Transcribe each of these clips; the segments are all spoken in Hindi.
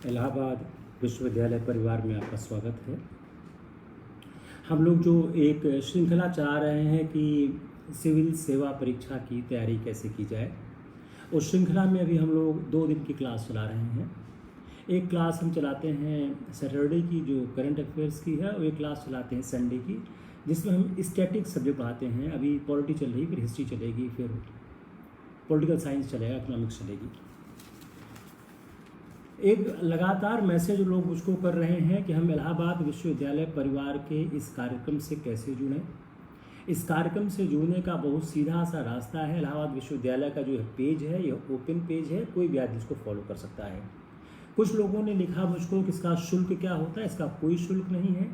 इलाहाबाद विश्वविद्यालय परिवार में आपका स्वागत है। हम लोग जो एक श्रृंखला चला रहे हैं कि सिविल सेवा परीक्षा की तैयारी कैसे की जाए, उस श्रृंखला में अभी हम लोग 2 दिन की क्लास चला रहे हैं। एक क्लास हम चलाते हैं सैटरडे की जो करंट अफेयर्स की है, और एक क्लास चलाते हैं संडे की जिसमें हम स्टैटिक सब्जेक्ट पढ़ाते हैं। अभी पॉलिटी चल रही, फिर हिस्ट्री चलेगी, फिर पॉलिटिकल साइंस चलेगा, इकोनॉमिक्स चलेगी। एक लगातार मैसेज लोग मुझको कर रहे हैं कि हम इलाहाबाद विश्वविद्यालय परिवार के इस कार्यक्रम से कैसे जुड़ें। इस कार्यक्रम से जुड़ने का बहुत सीधा सा रास्ता है। इलाहाबाद विश्वविद्यालय का जो पेज है यह ओपन पेज है, कोई भी आदमी इसको फॉलो कर सकता है। कुछ लोगों ने लिखा मुझको कि इसका शुल्क क्या होता है। इसका कोई शुल्क नहीं है,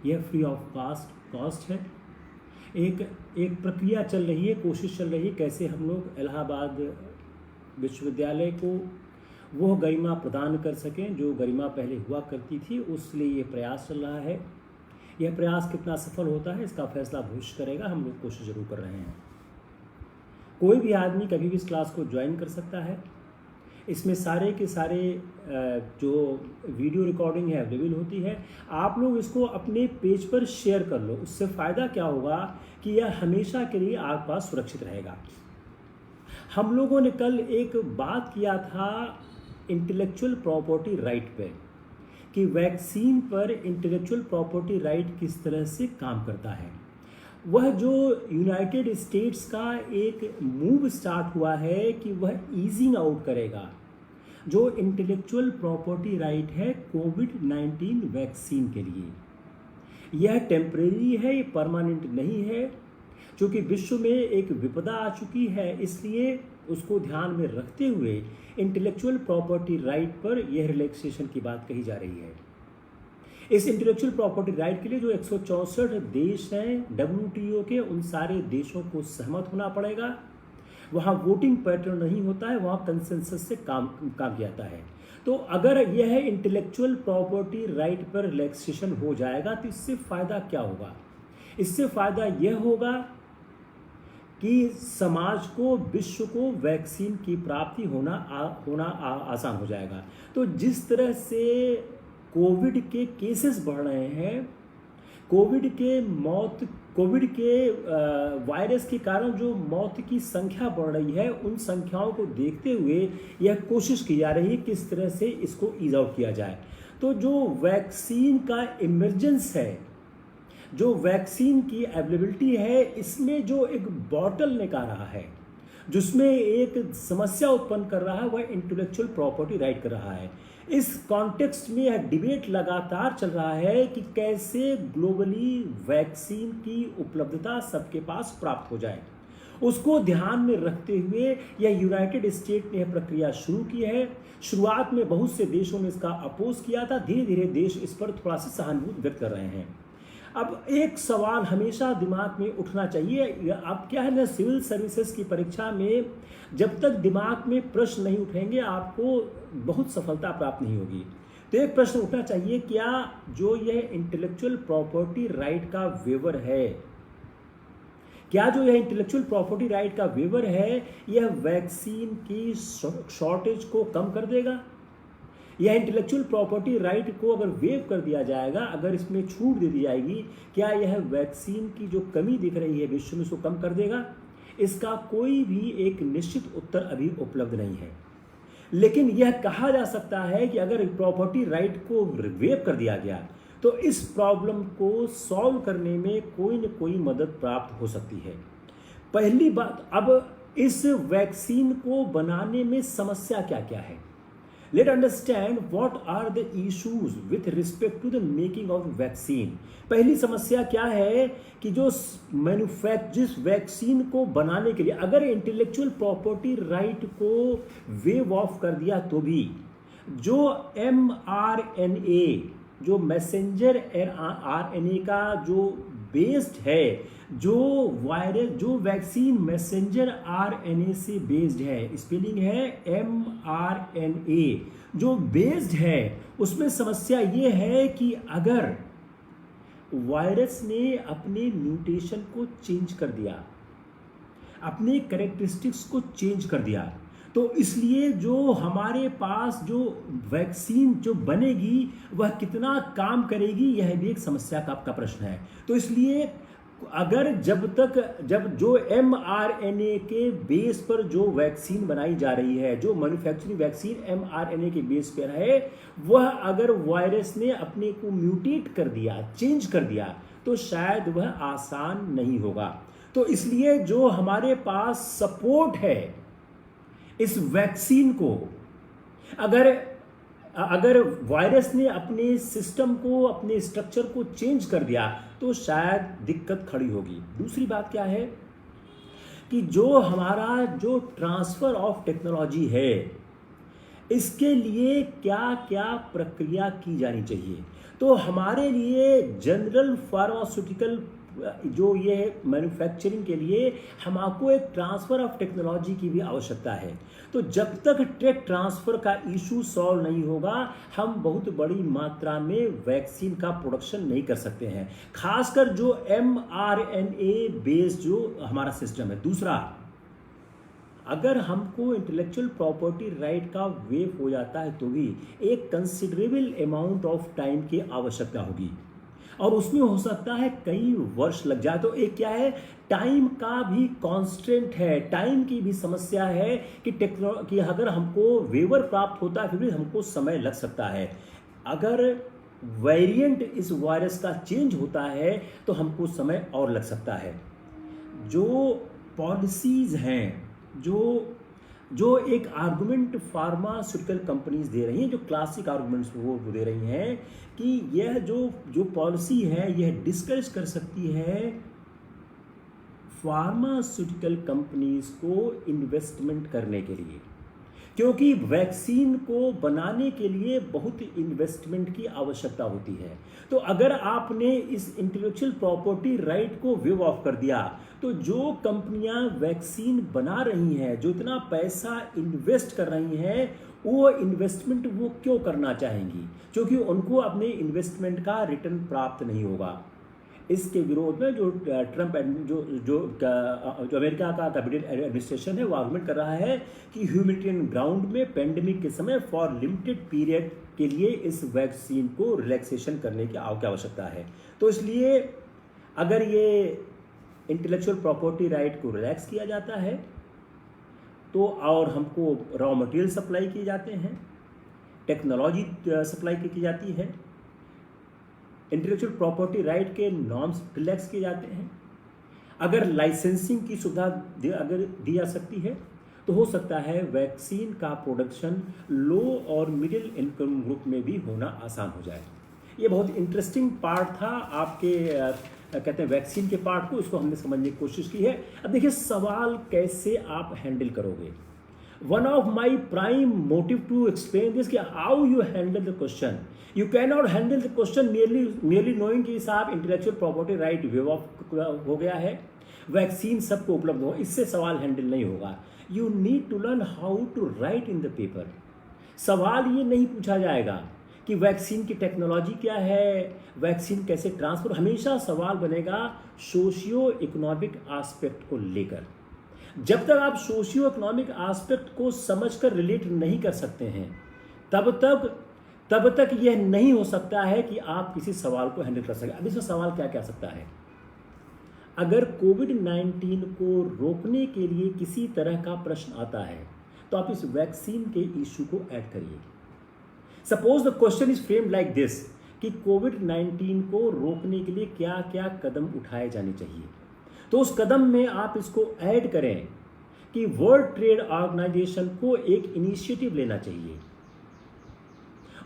यह फ्री ऑफ कॉस्ट है। एक प्रक्रिया चल रही है, कोशिश चल रही है कैसे हम लोग इलाहाबाद विश्वविद्यालय को वह गरिमा प्रदान कर सकें जो गरिमा पहले हुआ करती थी। उसलिए ये प्रयास चल रहा है। यह प्रयास कितना सफल होता है इसका फैसला भविष्य करेगा। हम लोग कोशिश जरूर कर रहे हैं। कोई भी आदमी कभी भी इस क्लास को ज्वाइन कर सकता है। इसमें सारे के सारे जो वीडियो रिकॉर्डिंग है अवेलेबल होती है। आप लोग इसको अपने पेज पर शेयर कर लो। उससे फ़ायदा क्या होगा कि यह हमेशा के लिए आपके पास सुरक्षित रहेगा। हम लोगों ने कल एक बात किया था इंटेलेक्चुअल प्रॉपर्टी राइट पे, कि वैक्सीन पर इंटेलेक्चुअल प्रॉपर्टी राइट किस तरह से काम करता है। वह जो यूनाइटेड स्टेट्स का एक मूव स्टार्ट हुआ है कि वह ईजिंग आउट करेगा जो इंटेलेक्चुअल प्रॉपर्टी राइट है कोविड-19 वैक्सीन के लिए। यह टेम्परेरी है, ये परमानेंट नहीं है। क्योंकि विश्व में एक विपदा आ चुकी है, इसलिए उसको ध्यान में रखते हुए इंटेलेक्चुअल प्रॉपर्टी राइट पर यह रिलैक्सेशन की बात कही जा रही है। इस इंटेलेक्चुअल प्रॉपर्टी राइट के लिए जो 164 देश हैं WTO के, उन सारे देशों को सहमत होना पड़ेगा। वहाँ वोटिंग पैटर्न नहीं होता है, वहाँ कंसेंसस से काम किया जाता है। तो अगर यह इंटेलेक्चुअल प्रॉपर्टी राइट पर रिलैक्सेशन हो जाएगा तो इससे फ़ायदा क्या होगा? इससे फ़ायदा यह होगा कि समाज को, विश्व को वैक्सीन की प्राप्ति होना आसान हो जाएगा। तो जिस तरह से कोविड के केसेस बढ़ रहे हैं, कोविड के वायरस के कारण जो मौत की संख्या बढ़ रही है, उन संख्याओं को देखते हुए यह कोशिश की जा रही है किस तरह से इसको ईज आउट किया जाए। तो जो वैक्सीन का इमरजेंस है, जो वैक्सीन की अवेलेबिलिटी है, इसमें जो एक बॉटलनेक आ रहा है, जिसमें एक समस्या उत्पन्न कर रहा है, वह इंटेलेक्चुअल प्रॉपर्टी राइट कर रहा है। इस कॉन्टेक्स्ट में यह डिबेट लगातार चल रहा है कि कैसे ग्लोबली वैक्सीन की उपलब्धता सबके पास प्राप्त हो जाए। उसको ध्यान में रखते हुए यह यूनाइटेड स्टेट ने यह प्रक्रिया शुरू की है। शुरुआत में बहुत से देशों ने इसका अपोज किया था, धीरे धीरे देश इस पर थोड़ा सा सहानुभूति व्यक्त कर रहे हैं। अब एक सवाल हमेशा दिमाग में उठना चाहिए। अब क्या है ना, सिविल सर्विसेज की परीक्षा में जब तक दिमाग में प्रश्न नहीं उठेंगे आपको बहुत सफलता प्राप्त नहीं होगी। तो एक प्रश्न उठना चाहिए, क्या जो यह इंटेलेक्चुअल प्रॉपर्टी राइट का वेवर है, क्या जो यह इंटेलेक्चुअल प्रॉपर्टी राइट का वेवर है, यह वैक्सीन की शॉर्टेज को कम कर देगा? यह इंटेलेक्चुअल प्रॉपर्टी राइट को अगर वेव कर दिया जाएगा, अगर इसमें छूट दे दी जाएगी, क्या यह वैक्सीन की जो कमी दिख रही है विश्व में उसको कम कर देगा? इसका कोई भी एक निश्चित उत्तर अभी उपलब्ध नहीं है। लेकिन यह कहा जा सकता है कि अगर प्रॉपर्टी राइट को वेव कर दिया गया तो इस प्रॉब्लम को सॉल्व करने में कोई न कोई मदद प्राप्त हो सकती है। पहली बात, अब इस वैक्सीन को बनाने में समस्या क्या क्या है। Let's understand what are the issues with respect to the making of vaccine. पहली समस्या क्या है कि जो जिस वैक्सीन को बनाने के लिए अगर इंटेलेक्चुअल प्रॉपर्टी राइट को वेव ऑफ कर दिया तो भी जो mRNA, जो मैसेंजर RNA का जो बेस्ड है, जो वायरस, जो वैक्सीन मैसेंजर RNA से बेस्ड है, स्पेलिंग है mRNA, जो बेस्ड है, उसमें समस्या ये है कि अगर वायरस ने अपने म्यूटेशन को चेंज कर दिया, अपने कैरेक्टरिस्टिक्स को चेंज कर दिया, तो इसलिए जो हमारे पास जो वैक्सीन जो बनेगी वह कितना काम करेगी, यह भी एक समस्या का प्रश्न है। तो इसलिए अगर जब जो mRNA के बेस पर जो वैक्सीन बनाई जा रही है, जो मैन्युफैक्चरिंग वैक्सीन mRNA के बेस पर है, वह अगर वायरस ने अपने को म्यूटेट कर दिया, चेंज कर दिया, तो शायद वह आसान नहीं होगा। तो इसलिए जो हमारे पास सपोर्ट है इस वैक्सीन को, अगर वायरस ने अपने सिस्टम को, अपने स्ट्रक्चर को चेंज कर दिया, तो शायद दिक्कत खड़ी होगी। दूसरी बात क्या है कि जो हमारा जो ट्रांसफर ऑफ टेक्नोलॉजी है, इसके लिए क्या क्या प्रक्रिया की जानी चाहिए। तो हमारे लिए जनरल फार्मास्यूटिकल जो ये मैन्युफैक्चरिंग के लिए हमको एक ट्रांसफ़र ऑफ टेक्नोलॉजी की भी आवश्यकता है। तो जब तक टेक ट्रांसफ़र का इशू सॉल्व नहीं होगा, हम बहुत बड़ी मात्रा में वैक्सीन का प्रोडक्शन नहीं कर सकते हैं, खासकर जो mRNA बेस्ड जो हमारा सिस्टम है। दूसरा, अगर हमको इंटेलेक्चुअल प्रॉपर्टी राइट का वेव हो जाता है तो भी एक कंसिडरेबल अमाउंट ऑफ टाइम की आवश्यकता होगी, और उसमें हो सकता है कई वर्ष लग जाए। तो एक क्या है, टाइम का भी कॉन्स्टेंट है, टाइम की भी समस्या है कि अगर हमको वेवर प्राप्त होता है फिर भी हमको समय लग सकता है। अगर वेरिएंट इस वायरस का चेंज होता है तो हमको समय और लग सकता है। जो पॉलिसीज़ हैं, जो एक आर्गुमेंट फार्मास्यूटिकल कंपनीज दे रही हैं, जो क्लासिक आर्गुमेंट्स वो दे रही हैं कि यह जो पॉलिसी है यह डिस्करेज कर सकती है फार्मास्यूटिकल कंपनीज को इन्वेस्टमेंट करने के लिए, क्योंकि वैक्सीन को बनाने के लिए बहुत इन्वेस्टमेंट की आवश्यकता होती है। तो अगर आपने इस इंटेलेक्चुअल प्रॉपर्टी राइट को वेव ऑफ कर दिया, तो जो कंपनियां वैक्सीन बना रही हैं, जो इतना पैसा इन्वेस्ट कर रही हैं, वो इन्वेस्टमेंट वो क्यों करना चाहेंगी? क्योंकि उनको अपने इन्वेस्टमेंट का रिटर्न प्राप्त नहीं होगा। इसके विरोध में जो ट्रंप जो अमेरिका का कैबिनेट एडमिनिस्ट्रेशन है, वो आर्गुमेंट कर रहा है कि ह्यूमैनिटेरियन ग्राउंड में पेंडेमिक के समय फॉर लिमिटेड पीरियड के लिए इस वैक्सीन को रिलैक्सेशन करने की आवश्यकता है। तो इसलिए अगर ये इंटेलेक्चुअल प्रॉपर्टी राइट को रिलैक्स किया जाता है तो, और हमको रॉ मटेरियल सप्लाई किए जाते हैं, टेक्नोलॉजी सप्लाई की जाती है, इंटेलेक्चुअल प्रॉपर्टी राइट के नॉर्म्स रिलैक्स किए जाते हैं, अगर लाइसेंसिंग की सुविधा अगर दी जा सकती है, तो हो सकता है वैक्सीन का प्रोडक्शन लो और मिडिल इनकम ग्रुप में भी होना आसान हो जाए। ये बहुत इंटरेस्टिंग पार्ट था आपके कहते हैं वैक्सीन के पार्ट को, इसको हमने समझने की कोशिश की है। अब देखिए सवाल कैसे आप हैंडल करोगे। One of my prime motive to explain this कि how you handle the question. You can not handle the question merely knowing कि साहब intellectual property right waive off हो गया है, वैक्सीन सबको उपलब्ध हो, इससे सवाल हैंडल नहीं होगा। You need to learn how to write in the paper. सवाल ये नहीं पूछा जाएगा कि वैक्सीन की टेक्नोलॉजी क्या है, वैक्सीन कैसे ट्रांसफर, हमेशा सवाल बनेगा सोशियो इकोनॉमिक एस्पेक्ट को लेकर। जब तक आप सोशियो इकोनॉमिक एस्पेक्ट को समझकर रिलेट नहीं कर सकते हैं, तब तक यह नहीं हो सकता है कि आप किसी सवाल को हैंडल कर सकें। अब इसमें सवाल क्या क्या सकता है, अगर कोविड-19 को रोकने के लिए किसी तरह का प्रश्न आता है तो आप इस वैक्सीन के इशू को ऐड करिए। Suppose the question is framed like this कि कोविड-19 को रोकने के लिए क्या क्या कदम उठाए जाने चाहिए, तो उस कदम में आप इसको ऐड करें कि वर्ल्ड ट्रेड ऑर्गेनाइजेशन को एक इनिशिएटिव लेना चाहिए,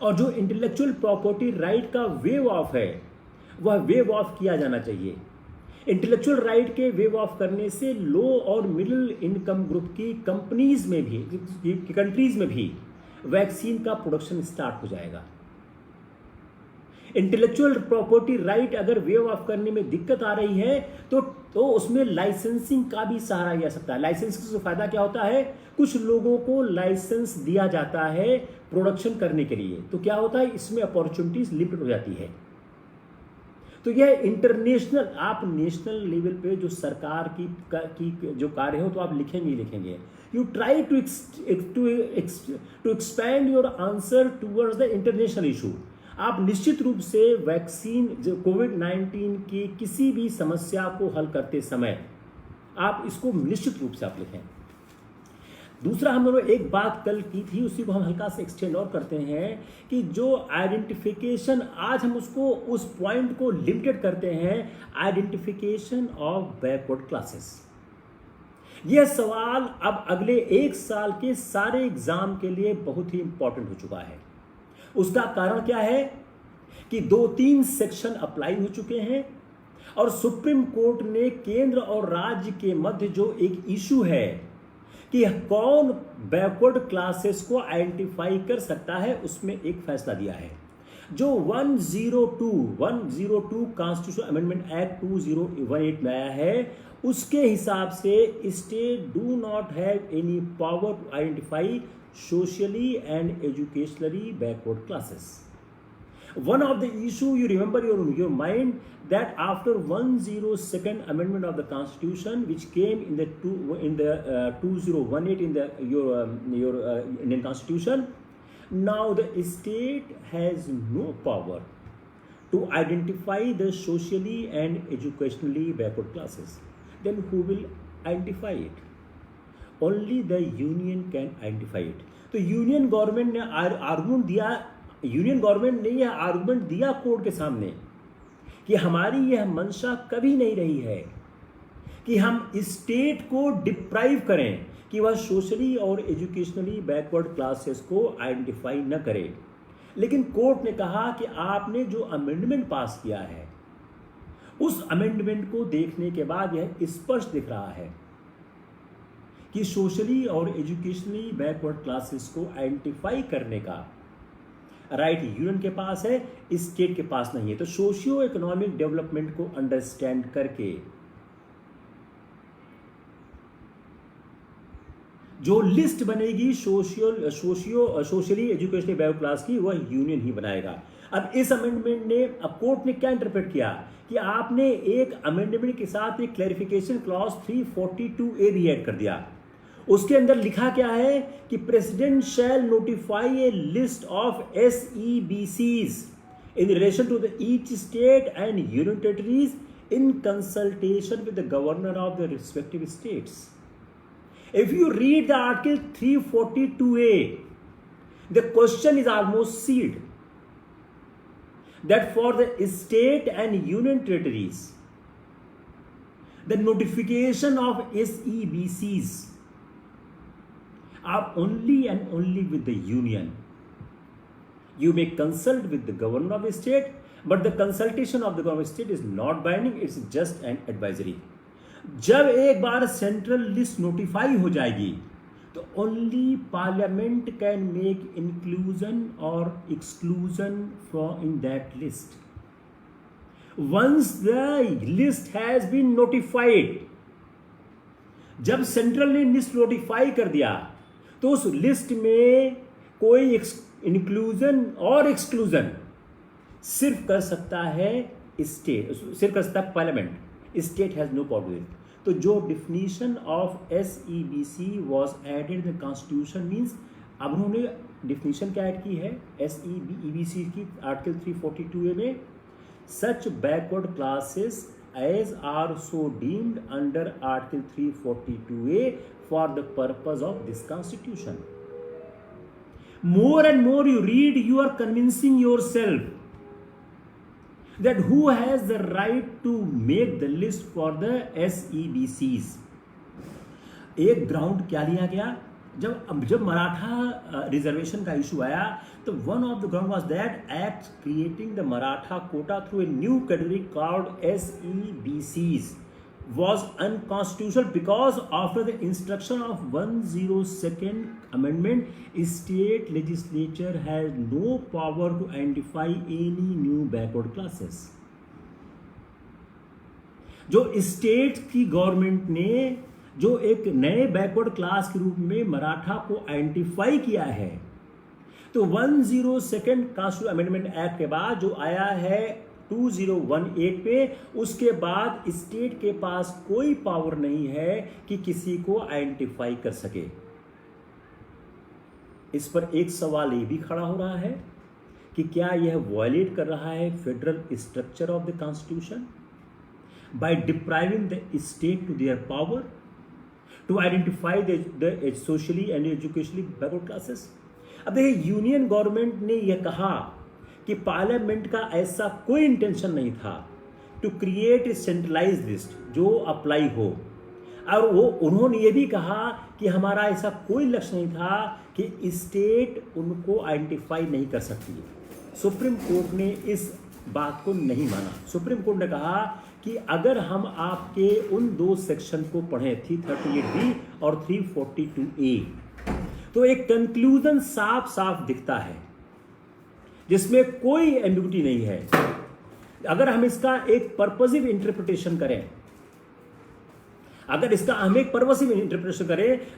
और जो इंटेलेक्चुअल प्रॉपर्टी राइट का वेव ऑफ है वह वेव ऑफ किया जाना चाहिए। इंटेलेक्चुअल राइट के वेव ऑफ करने से लो और मिडिल इनकम ग्रुप की कंपनीज में भी, कंट्रीज में भी वैक्सीन का प्रोडक्शन स्टार्ट हो जाएगा। इंटेलेक्चुअल प्रॉपर्टी राइट अगर वेव ऑफ करने में दिक्कत आ रही है तो उसमें लाइसेंसिंग का भी सहारा लिया सकता है। लाइसेंसिंग से फायदा क्या होता है, कुछ लोगों को लाइसेंस दिया जाता है प्रोडक्शन करने के लिए, तो क्या होता है इसमें अपॉर्चुनिटीज लिमिटेड हो जाती है। तो यह इंटरनेशनल, आप नेशनल लेवल पे जो सरकार की जो कार्य हो तो आप लिखेंगे ही लिखेंगे। You try to expand your answer towards the international issue. आप निश्चित रूप से वैक्सीन, जो कोविड-19 की किसी भी समस्या को हल करते समय आप इसको निश्चित रूप से आप लिखें। दूसरा, हम लोगों ने एक बात कल की थी, उसी को हम हल्का से एक्सटेंड और करते हैं कि जो आइडेंटिफिकेशन, आज हम उसको उस पॉइंट को लिमिटेड करते हैं, आइडेंटिफिकेशन ऑफ बैकवर्ड क्लासेस। यह सवाल अब अगले एक साल के सारे एग्जाम के लिए बहुत ही इंपॉर्टेंट हो चुका है। उसका कारण क्या है कि 2-3 सेक्शन अप्लाई हो चुके हैं और सुप्रीम कोर्ट ने केंद्र और राज्य के मध्य जो एक इशू है कि कौन बैकवर्ड क्लासेस को आइडेंटिफाई कर सकता है, उसमें एक फैसला दिया है। जो 102 कॉन्स्टिट्यूशन अमेंडमेंट एक्ट 2018 में आया है, उसके हिसाब से state do not have any power to identify socially and educationally backward classes. One of the issue you remember your mind that after 102nd amendment of the Constitution, which came in the 2018 in the your Indian Constitution, now the state has no power to identify the socially and educationally backward classes. Then who will identify it? Only the union can identify it. तो यूनियन गवर्नमेंट ने आर्गुमेंट दिया, यूनियन गवर्नमेंट ने यह आर्गुमेंट दिया कोर्ट के सामने कि हमारी यह मंशा कभी नहीं रही है कि हम स्टेट को डिप्राइव करें कि वह सोशली और एजुकेशनली बैकवर्ड क्लासेस को आइडेंटिफाई न करे। लेकिन कोर्ट ने कहा कि आपने जो अमेंडमेंट पास किया है, उस अमेंडमेंट को देखने के बाद यह स्पष्ट दिख रहा है कि सोशली और एजुकेशनली बैकवर्ड क्लासेस को आइडेंटिफाई करने का राइट यूनियन के पास है, स्टेट के पास नहीं है। तो सोशियो इकोनॉमिक डेवलपमेंट को अंडरस्टैंड करके जो लिस्ट बनेगी सोशली एजुकेशनल बैकवर्ड क्लास की, वह यूनियन ही बनाएगा। अब इस अमेंडमेंट ने, अब कोर्ट ने क्या इंटरप्रेट किया कि आपने एक अमेंडमेंट के साथ एक क्लैरिफिकेशन क्लॉज 342A भी ऐड कर दिया। उसके अंदर लिखा क्या है कि president shall notify a list of SEBCs in relation to the each state and union territories in consultation with the governor of the respective states. If you read the article 342A, the question is almost sealed that for the state and union territories, the notification of SEBCs are only and only with the union. You may consult with the governor of the state, but the consultation of the governor of the state is not binding, it's just an advisory. जब एक बार सेंट्रल लिस्ट नोटिफाई हो जाएगी तो only parliament can make inclusion और exclusion from in that list. Once the list has been notified, जब सेंट्रल ने लिस्ट नोटिफाई कर दिया तो उस लिस्ट में कोई इंक्लूजन और एक्सक्लूजन सिर्फ कर सकता है स्टेट, सिर्फ कर सकता है parliament, state has no power. तो जो definition of SEBC was added in the constitution means, अब उन्होंने डिफिनीशन क्या ऐड की है SEBC की आर्टिकल 342A में, such backward classes as are so deemed under article 342A for the purpose of this constitution. More and more you read, you are convincing yourself that who has the right to make the list for the SEBCs. एक ग्राउंड क्या लिया गया, जब मराठा रिजर्वेशन का इशू आया तो one of the ground was that act creating the Maratha quota through a new category called SEBCs was unconstitutional because after the instruction of 102nd amendment, state legislature has no power to identify any new backward classes. जो स्टेट की गवर्नमेंट ने जो एक नए बैकवर्ड क्लास के रूप में मराठा को आइडेंटिफाई किया है, तो 102nd कॉन्स्टिट्यूशन अमेंडमेंट एक्ट के बाद जो आया है 2018 पे, उसके बाद स्टेट के पास कोई पावर नहीं है कि किसी को आइडेंटिफाई कर सके। इस पर एक सवाल ये भी खड़ा हो रहा है कि क्या यह वायलेट कर रहा है federal structure of the constitution by depriving the state to their power to identify the socially and educationally backward classes. अब देखिए, यूनियन गवर्नमेंट ने यह कहा कि पार्लियामेंट का ऐसा कोई इंटेंशन नहीं था to create a centralised list जो अप्लाई हो, और वो उन्होंने ये भी कहा कि हमारा ऐसा कोई लक्ष्य नहीं था कि स्टेट उनको आइडेंटिफाई नहीं कर सकती है। सुप्रीम कोर्ट ने इस बात को नहीं माना। सुप्रीम कोर्ट ने कहा कि अगर हम आपके उन दो सेक्शन को पढ़ें 338B और 342A, तो एक कंक्लूजन साफ साफ दिखता है जिसमें कोई एम्बिग्यूटी नहीं है। अगर हम इसका एक पर्पसिव इंटरप्रिटेशन करें,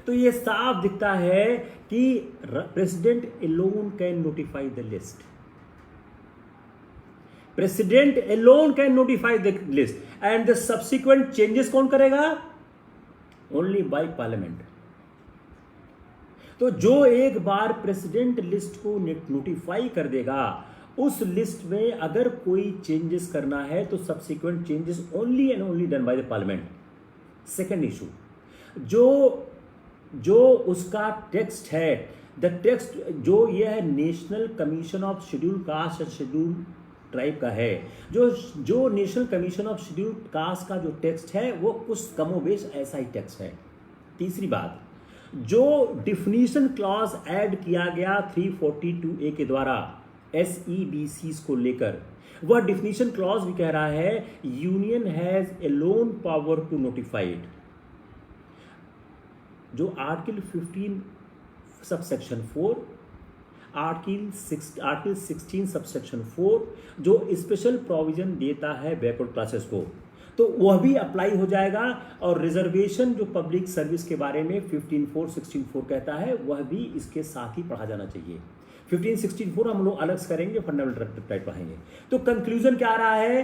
तो यह साफ दिखता है कि president alone can notify the list. President alone can notify the list and the subsequent changes कौन करेगा? Only by parliament. तो जो एक बार प्रेसिडेंट लिस्ट को नोटिफाई कर देगा, उस लिस्ट में अगर कोई चेंजेस करना है तो subsequent changes only and only done by the parliament. Second issue, जो उसका टेक्स्ट है, द टेक्स्ट जो यह national commission of schedule caste and schedule tribe का है, जो national commission of schedule caste का जो टेक्स्ट है वो कुछ कमोबेश ऐसा ही टेक्स्ट है। तीसरी बात, जो डिफिनीशन क्लॉज ऐड किया गया 342A के द्वारा SEBCs को लेकर, वह डिफिनीशन क्लॉज भी कह रहा है union has alone power to notify it. जो आर्टिकल 15 सबसेक्शन 4, आर्टिकल 16 सबसेक्शन 4 जो स्पेशल प्रोविजन देता है बैकवर्ड क्लासेस को, तो वह भी अप्लाई हो जाएगा। और रिजर्वेशन जो पब्लिक सर्विस के बारे में 15(4), 16(4) कहता है, वह भी इसके साथ ही पढ़ा जाना चाहिए। 15, 16(4) हम लोग अलग करेंगे, फंडामेंटल राइट पढ़ेंगे। तो कंक्लूजन क्या आ रहा है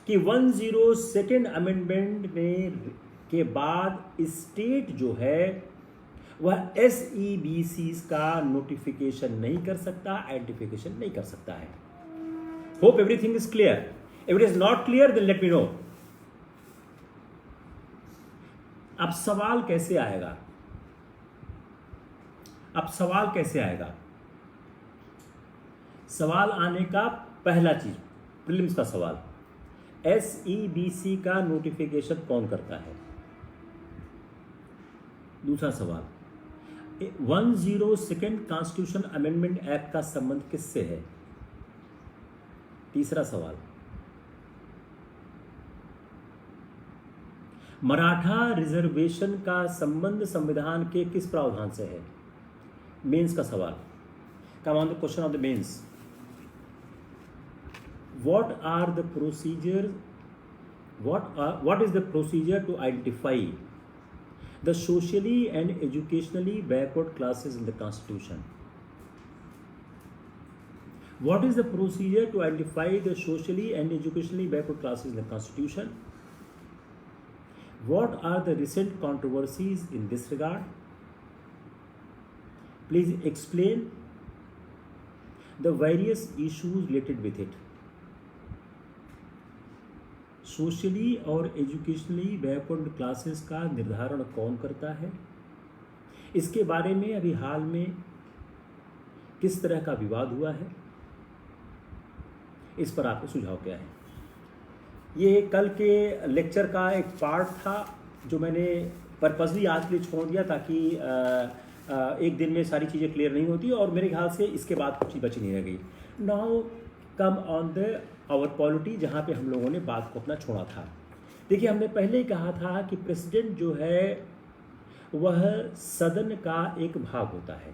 कि 102nd अमेंडमेंट के बाद स्टेट जो है वह SEBCs का नोटिफिकेशन नहीं कर सकता, आइडेंटिफिकेशन नहीं कर सकता है। Hope everything is clear. If it is not clear then let me know. अब सवाल कैसे आएगा? सवाल आने का पहला चीज, प्रीलिम्स का सवाल, SEBC का नोटिफिकेशन कौन करता है? दूसरा सवाल, 102nd कॉन्स्टिट्यूशन अमेंडमेंट एक्ट का संबंध किससे है? तीसरा सवाल, मराठा रिजर्वेशन का संबंध संविधान के किस प्रावधान से है? मेंस का सवाल। Come on the question of the mains. What is the procedure to identify the socially and educationally backward classes in the Constitution? What is the procedure to identify the socially and educationally backward classes in the Constitution? What are the recent controversies in this regard? Please explain the various issues related with it. Socially और एजुकेशनली बैकवर्ड क्लासेस का निर्धारण कौन करता है? इसके बारे में अभी हाल में किस तरह का विवाद हुआ है? इस पर आपके सुझाव क्या है? ये कल के लेक्चर का एक पार्ट था जो मैंने पर्पसली आज के लिए छोड़ दिया ताकि एक दिन में सारी चीज़ें क्लियर नहीं होती, और मेरे ख्याल से इसके बाद कुछ चीज़ बची नहीं रह गई। Now come on the our polity, जहाँ पे हम लोगों ने बात को अपना छोड़ा था। देखिए, हमने पहले ही कहा था कि प्रेसिडेंट जो है वह सदन का एक भाग होता है।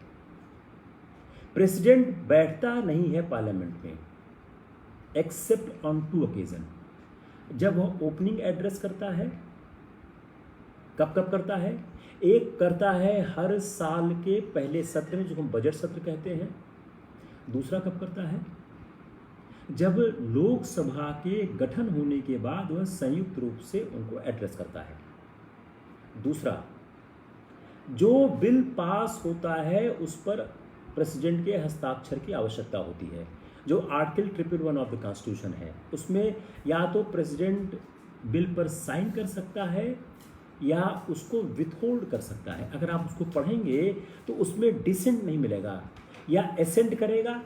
प्रेसिडेंट बैठता नहीं है पार्लियामेंट में एक्सेप्ट ऑन 2 ओकेजन। जब वह ओपनिंग एड्रेस करता है, कब करता है? एक करता है हर साल के पहले सत्र में, जो हम बजट सत्र कहते हैं। दूसरा कब करता है? जब लोकसभा के गठन होने के बाद वह संयुक्त रूप से उनको एड्रेस करता है। दूसरा, जो बिल पास होता है उस पर प्रेसिडेंट के हस्ताक्षर की आवश्यकता होती है। जो आर्टिकल 111 ऑफ द कॉन्स्टिट्यूशन है उसमें या तो प्रेसिडेंट बिल पर साइन कर सकता है या उसको विथहोल्ड कर सकता है। अगर आप उसको पढ़ेंगे तो उसमें डिसेंट नहीं मिलेगा, या एसेंट करेगा।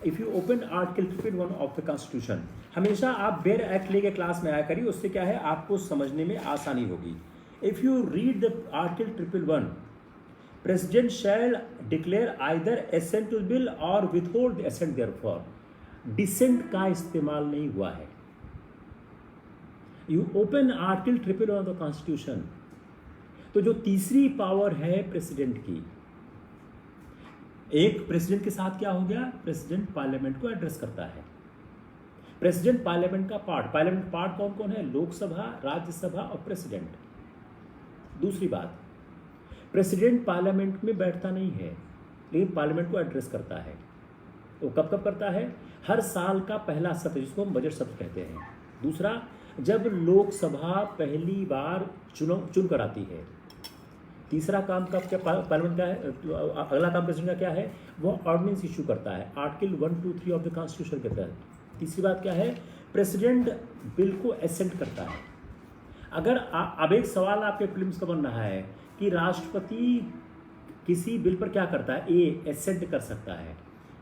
If you open article 111 of the constitution, हमेशा आप बेयर एक्ट लेके क्लास में आया करिए, उससे क्या है आपको समझने में आसानी होगी। If you read the article 111, president shall declare either assent to bill और विथहोल्ड एसेंट देयरफॉर। डिसेंट का इस्तेमाल नहीं हुआ है। You open article 111 of the constitution, तो जो तीसरी पावर है प्रेसिडेंट की, एक प्रेसिडेंट के साथ क्या हो गया, प्रेसिडेंट पार्लियामेंट को एड्रेस करता है। प्रेसिडेंट पार्लियामेंट का पार्लियामेंट पार्ट कौन कौन है, लोकसभा, राज्यसभा और प्रेसिडेंट। दूसरी बात, प्रेसिडेंट पार्लियामेंट में बैठता नहीं है लेकिन पार्लियामेंट को एड्रेस करता है। वो कब कब करता है, हर साल का पहला सत्र जिसको हम बजट सत्र कहते हैं। दूसरा, जब लोकसभा पहली बार चुन कर आती है। तीसरा काम का क्या पार्लियामेंट का है, अगला काम प्रेसिडेंट का क्या है, वो ऑर्डिनेंस इशू करता है आर्टिकल 1, 2, 3 ऑफ द कॉन्स्टिट्यूशन के तहत। तीसरी बात क्या है, प्रेसिडेंट बिल को एसेंट करता है। अगर अब एक सवाल आपके प्रीलिम्स का बन रहा है कि राष्ट्रपति किसी बिल पर क्या करता है, ए एसेंट कर सकता है,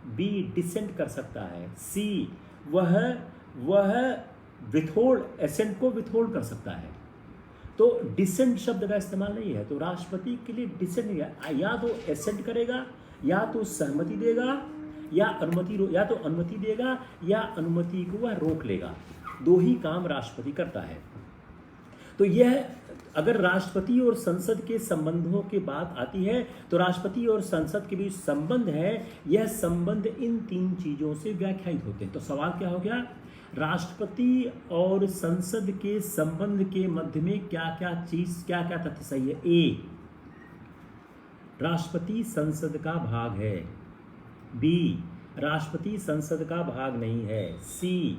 बी डिसेंट कर सकता है, सी वह विथहोल्ड एसेंट को विथहोल्ड कर सकता है। तो डिसेंट शब्द का इस्तेमाल नहीं है, तो राष्ट्रपति के लिए डिसेंट नहीं है, या तो एसेंट करेगा, या तो सहमति देगा, या तो अनुमति देगा, या अनुमति को वह रोक लेगा। दो ही काम राष्ट्रपति करता है। तो यह, अगर राष्ट्रपति और संसद के संबंधों की बात आती है तो राष्ट्रपति और संसद के बीच संबंध है, यह संबंध इन तीन चीजों से व्याख्यायित होते हैं। तो सवाल क्या हो गया, राष्ट्रपति और संसद के संबंध के मध्य में क्या क्या तथ्य सही है। ए, राष्ट्रपति संसद का भाग है। बी, राष्ट्रपति संसद का भाग नहीं है। सी,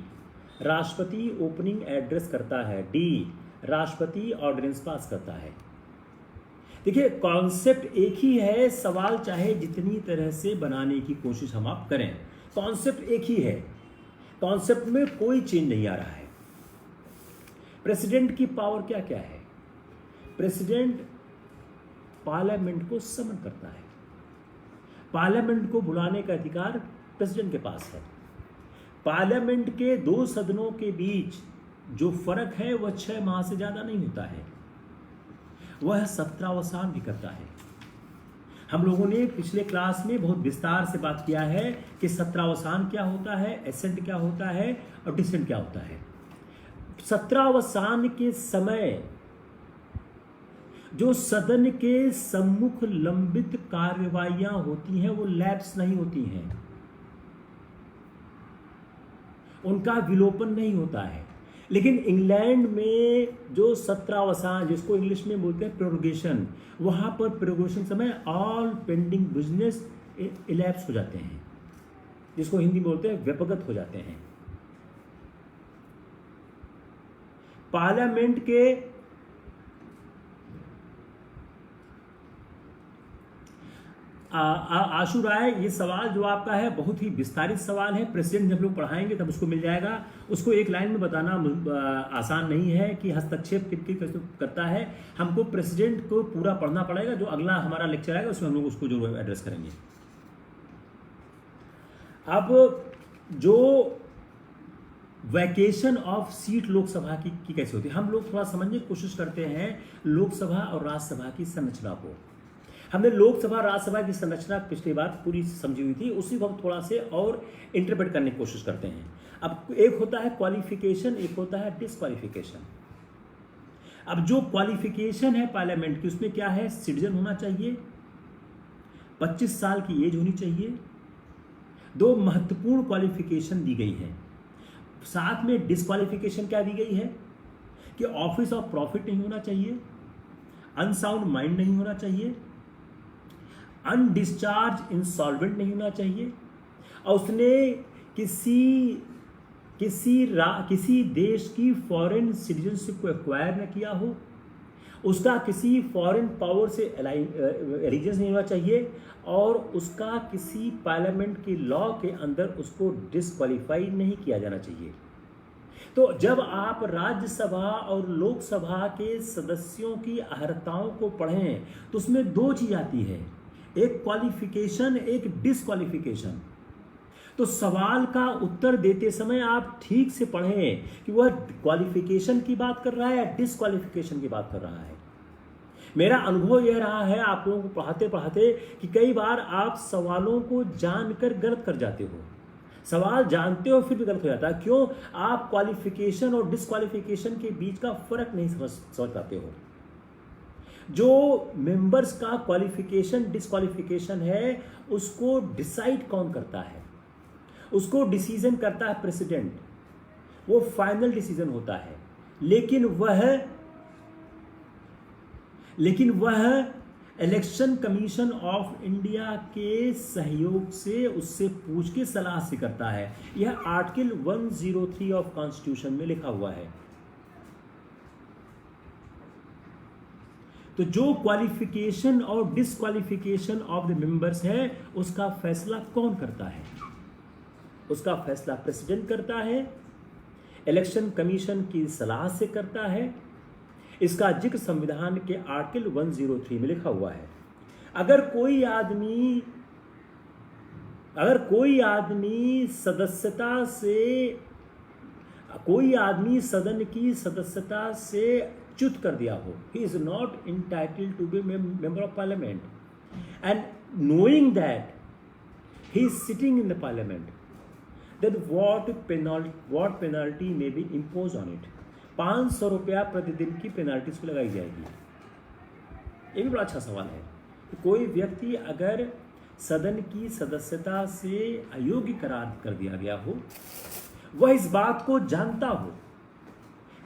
राष्ट्रपति ओपनिंग एड्रेस करता है। डी, राष्ट्रपति ऑर्डिनेंस पास करता है। देखिए, कॉन्सेप्ट एक ही है, सवाल चाहे जितनी तरह से बनाने की कोशिश हम आप करें, कॉन्सेप्ट एक ही है, कॉन्सेप्ट में कोई चेंज नहीं आ रहा है। प्रेसिडेंट की पावर क्या क्या है, प्रेसिडेंट पार्लियामेंट को समन करता है। पार्लियामेंट को बुलाने का अधिकार प्रेसिडेंट के पास है। पार्लियामेंट के दो सदनों के बीच जो फर्क है वह 6 माह से ज्यादा नहीं होता है। वह सत्रावसान भी करता है। हम लोगों ने पिछले क्लास में बहुत विस्तार से बात किया है कि सत्रावसान क्या होता है, एसेंट क्या होता है और डिसेंट क्या होता है। सत्रावसान के समय जो सदन के सम्मुख लंबित कार्यवाहियां होती हैं वो लैप्स नहीं होती हैं, उनका विलोपन नहीं होता है। लेकिन इंग्लैंड में जो सत्रावसान, जिसको इंग्लिश में बोलते हैं प्रोरोगेशन, वहां पर प्रोरोगेशन समय ऑल पेंडिंग बिजनेस इलैप्स हो जाते हैं, जिसको हिंदी में बोलते हैं व्यपगत हो जाते हैं। पार्लियामेंट के आशु राय, ये सवाल जो आपका है बहुत ही विस्तारित सवाल है। प्रेसिडेंट जब लोग पढ़ाएंगे तब उसको मिल जाएगा। उसको एक लाइन में बताना आसान नहीं है कि हस्तक्षेप किस करता है। हमको प्रेसिडेंट को पूरा पढ़ना पड़ेगा। जो अगला हमारा लेक्चर आएगा उसमें हम लोग उसको जरूर एड्रेस करेंगे। अब जो वैकेशन ऑफ सीट लोकसभा की कैसे होती है, हम लोग थोड़ा समझने की कोशिश करते हैं लोकसभा और राज्यसभा की संरचना को। हमने लोकसभा राज्यसभा की संरचना पिछली बार पूरी समझी हुई थी, उसी को हम थोड़ा से और इंटरप्रेट करने की कोशिश करते हैं। अब एक होता है क्वालिफिकेशन, एक होता है डिसक्वालिफिकेशन। अब जो क्वालिफिकेशन है पार्लियामेंट की, उसमें क्या है, सिटीजन होना चाहिए, 25 साल की एज होनी चाहिए। दो महत्वपूर्ण क्वालिफिकेशन दी गई है। साथ में डिसक्वालिफिकेशन क्या दी गई है कि ऑफिस ऑफ प्रॉफिट नहीं होना चाहिए, अनसाउंड माइंड नहीं होना चाहिए, अनडिस्चार्ज इंसॉल्वेंट नहीं होना चाहिए, और उसने किसी किसी देश की फॉरेन सिटीजनशिप को एक्वायर न किया हो, उसका किसी फॉरेन पावर से एलिजेंस नहीं होना चाहिए, और उसका किसी पार्लियामेंट के लॉ के अंदर उसको डिस्क्वालीफाई नहीं किया जाना चाहिए। तो जब आप राज्यसभा और लोकसभा के सदस्यों की अर्हताओं को पढ़ें तो उसमें दो चीज आती है, एक क्वालिफिकेशन, एक डिस्क्वालिफिकेशन। तो सवाल का उत्तर देते समय आप ठीक से पढ़ें कि वह क्वालिफिकेशन की बात कर रहा है या डिस्क्वालिफिकेशन की बात कर रहा है। मेरा अनुभव यह रहा है आप लोगों को पढ़ाते पढ़ाते कि कई बार आप सवालों को जानकर गलत कर जाते हो, सवाल जानते हो फिर भी गलत हो जाता है। क्यों? आप क्वालिफिकेशन और डिस्क्वालिफिकेशन के बीच का फर्क नहीं समझ पाते हो। जो मेंबर्स का क्वालिफिकेशन डिस्क्वालिफिकेशन है उसको डिसाइड कौन करता है? उसको डिसीजन करता है प्रेसिडेंट, वो फाइनल डिसीजन होता है। लेकिन वह इलेक्शन कमीशन ऑफ इंडिया के सहयोग से उससे पूछ के सलाह से करता है। यह आर्टिकल 103 ऑफ कॉन्स्टिट्यूशन में लिखा हुआ है। तो जो क्वालिफिकेशन और डिस्क्वालिफिकेशन ऑफ द मेंबर्स है उसका फैसला कौन करता है? उसका फैसला प्रेसिडेंट करता है, इलेक्शन कमीशन की सलाह से करता है। इसका जिक्र संविधान के आर्टिकल 103 में लिखा हुआ है। अगर कोई आदमी सदन की सदस्यता से च्युत कर दिया हो, he is not entitled to be member of parliament, and knowing that he is sitting in the parliament, then what penalty may be imposed on it? 500 रुपया प्रतिदिन की पेनाल्टी उसको लगाई जाएगी। ये भी बड़ा अच्छा सवाल है कि कोई व्यक्ति अगर सदन की सदस्यता से अयोग्य करार कर दिया गया हो, वह इस बात को जानता हो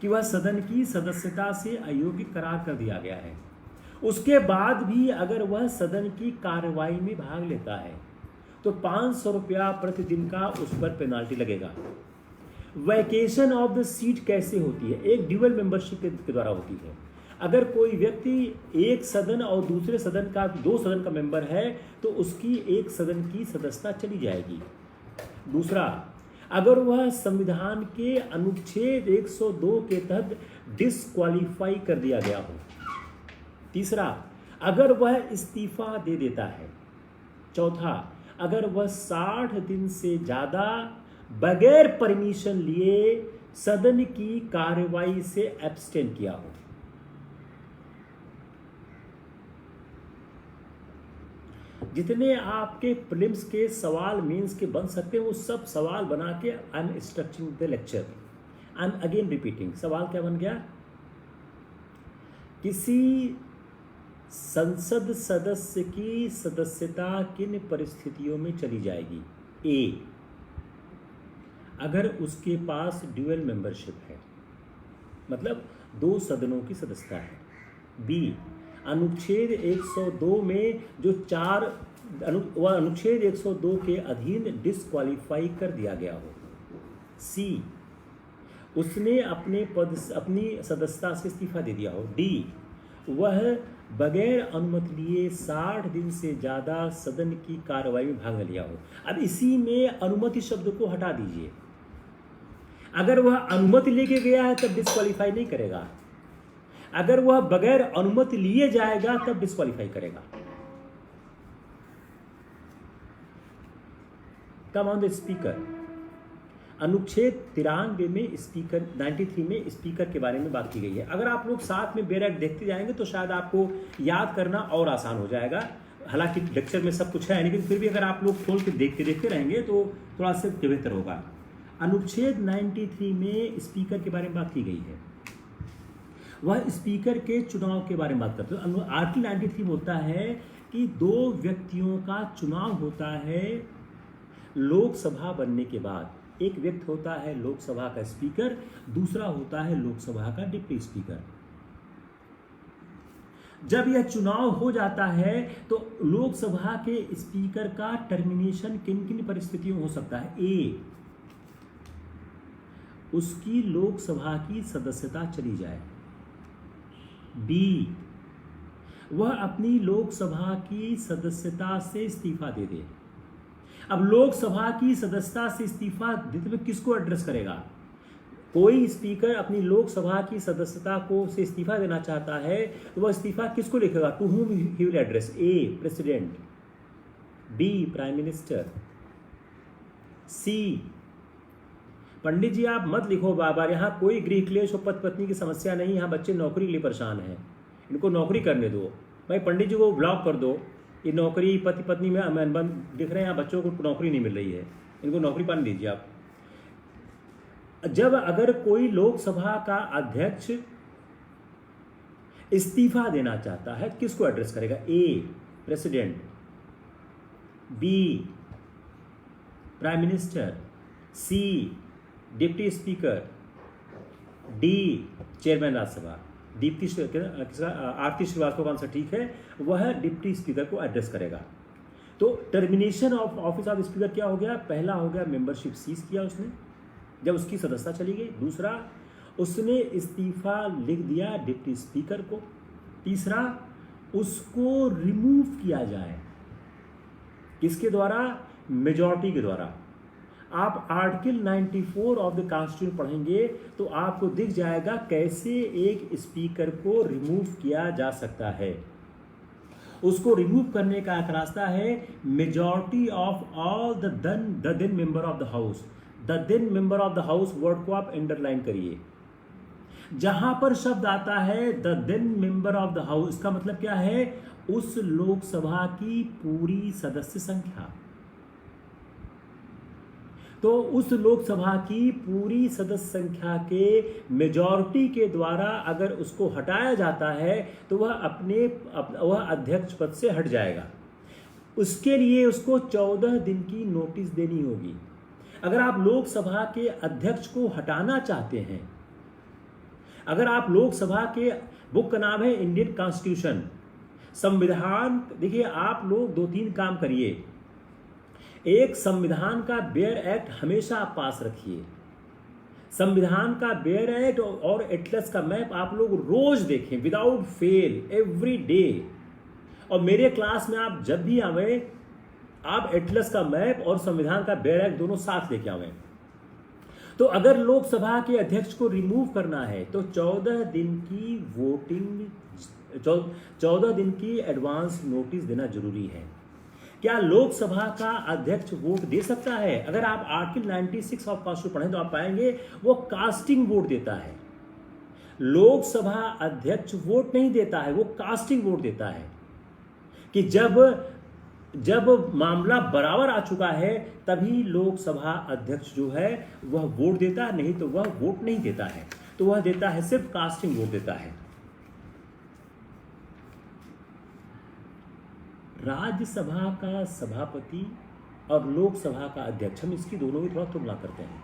कि वह सदन की सदस्यता से अयोग्य करार कर दिया गया है, उसके बाद भी अगर वह सदन की कार्रवाई में भाग लेता है तो 500 रुपया प्रतिदिन का उस पर पेनाल्टी लगेगा। वैकेशन ऑफ द सीट कैसे होती है? एक ड्यूअल मेंबरशिप के द्वारा होती है। अगर कोई व्यक्ति एक सदन और दूसरे सदन का, 2 सदन का मेंबर है तो उसकी एक सदन की सदस्यता चली जाएगी। दूसरा, अगर वह संविधान के अनुच्छेद 102 के तहत डिस्क्वालीफाई कर दिया गया हो। तीसरा, अगर वह इस्तीफा दे देता है। चौथा, अगर वह 60 दिन से ज़्यादा बगैर परमिशन लिए सदन की कार्रवाई से एब्सटेन किया हो। जितने आपके प्रीलिम्स के सवाल मेंस के बन सकते हैं वो सब सवाल बना के I am structuring the lecture. I am again repeating. सवाल क्या बन गया? किसी संसद सदस्य की सदस्यता किन परिस्थितियों में चली जाएगी? ए, अगर उसके पास ड्यूअल मेंबरशिप है, मतलब 2 सदनों की सदस्यता है। बी, अनुच्छेद 102 में जो अनुच्छेद 102 के अधीन डिस्क्वालीफाई कर दिया गया हो। सी, उसने अपनी सदस्यता से इस्तीफा दे दिया हो। डी, वह बगैर अनुमति लिए 60 दिन से ज़्यादा सदन की कार्रवाई में भाग लिया हो। अब इसी में अनुमति शब्द को हटा दीजिए। अगर वह अनुमति लेके गया है तब डिस्क्वालीफाई नहीं करेगा, अगर वह बगैर अनुमति लिए जाएगा तब डिस्क्वालीफाई करेगा। कम ऑन द स्पीकर। अनुच्छेद 93 में स्पीकर, 93 में स्पीकर के बारे में बात की गई है। अगर आप लोग साथ में बैरक देखते जाएंगे तो शायद आपको याद करना और आसान हो जाएगा। हालांकि लेक्चर में सब कुछ है, लेकिन फिर भी अगर आप लोग खोल के देखते रहेंगे तो थोड़ा सा बेहतर होगा। अनुच्छेद 93 में स्पीकर के बारे में बात की गई है। वह स्पीकर के चुनाव के बारे में बात करते हैं। आर्टिकल 93 में होता है कि 2 व्यक्तियों का चुनाव होता है लोकसभा बनने के बाद। एक व्यक्ति होता है लोकसभा का स्पीकर, दूसरा होता है लोकसभा का डिप्टी स्पीकर। जब यह चुनाव हो जाता है तो लोकसभा के स्पीकर का टर्मिनेशन किन किन परिस्थितियों हो सकता है? ए, उसकी लोकसभा की सदस्यता चली जाए। बी, वह अपनी लोकसभा की सदस्यता से इस्तीफा दे दे। अब लोकसभा की सदस्यता से इस्तीफा देते हुए किसको एड्रेस करेगा? कोई स्पीकर अपनी लोकसभा की सदस्यता को से इस्तीफा देना चाहता है तो वह इस्तीफा किसको लिखेगा? To whom he will address? A, president, B, prime minister, C, Pandit ji आप मत लिखो बार बार, यहाँ कोई गृह क्लेश और पति पत्नी की समस्या नहीं, यहाँ बच्चे नौकरी के लिए परेशान हैं, इनको नौकरी करने दो। भाई पंडित जी को ब्लॉक कर दो, ये नौकरी पति पत्नी में अनबन दिख रहे हैं, यहाँ बच्चों को नौकरी नहीं मिल रही है, इनको नौकरी पाने दीजिए आप। जब अगर कोई लोकसभा का अध्यक्ष इस्तीफा देना चाहता है किसको एड्रेस करेगा? A, president, B, prime minister, C, deputy speaker, D, chairman Rajya Sabha. Aarti Srivastava का आंसर ठीक है, वह डिप्टी स्पीकर को एड्रेस करेगा। तो termination of office of speaker क्या हो गया? पहला हो गया मेंबरशिप सीज किया उसने जब उसकी सदस्यता चली गई। दूसरा, उसने इस्तीफा लिख दिया डिप्टी स्पीकर को। तीसरा, उसको रिमूव किया जाए। किसके द्वारा? मेजॉरिटी के द्वारा। आप आर्टिकल 94 ऑफ द कॉन्स्टिट्यूशन पढ़ेंगे तो आपको दिख जाएगा कैसे एक स्पीकर को रिमूव किया जा सकता है। उसको रिमूव करने का एक रास्ता है majority of all the then member of the house. The then member of the house word को आप अंडरलाइन करिए। जहां पर शब्द आता है the then member of the house, इसका मतलब क्या है? उस लोकसभा की पूरी सदस्य संख्या। तो उस लोकसभा की पूरी सदस्य संख्या के मेजॉरिटी के द्वारा अगर उसको हटाया जाता है तो वह अध्यक्ष पद से हट जाएगा। उसके लिए उसको 14 दिन की नोटिस देनी होगी। अगर आप लोकसभा के अध्यक्ष को हटाना चाहते हैं, अगर आप लोकसभा के, बुक का नाम है इंडियन कॉन्स्टिट्यूशन, संविधान, देखिए आप लोग 2-3 काम करिए। एक, संविधान का बेयर एक्ट हमेशा आप पास रखिए। संविधान का बेयर एक्ट और एटलस का मैप आप लोग रोज देखें विदाउट फेल, एवरी डे। और मेरे क्लास में आप जब भी आवे आप एटलस का मैप और संविधान का बेयर एक्ट दोनों साथ लेके आवे। तो अगर लोकसभा के अध्यक्ष को रिमूव करना है तो 14 दिन की वोटिंग, 14 दिन की एडवांस नोटिस देना जरूरी है। क्या लोकसभा का अध्यक्ष वोट दे सकता है? अगर आप आर्टिकल 96 ऑफ कॉन्स्टिट्यूशन पढ़ें तो आप पाएंगे वो कास्टिंग वोट देता है। लोकसभा अध्यक्ष वोट नहीं देता है, वो कास्टिंग वोट देता है कि जब मामला बराबर आ चुका है तभी लोकसभा अध्यक्ष जो है वह वोट देता है, नहीं तो वह वोट नहीं देता है। तो वह देता है सिर्फ कास्टिंग वोट देता है। राज्यसभा का सभापति और लोकसभा का अध्यक्ष, हम इसकी दोनों की थोड़ा तुलना करते हैं।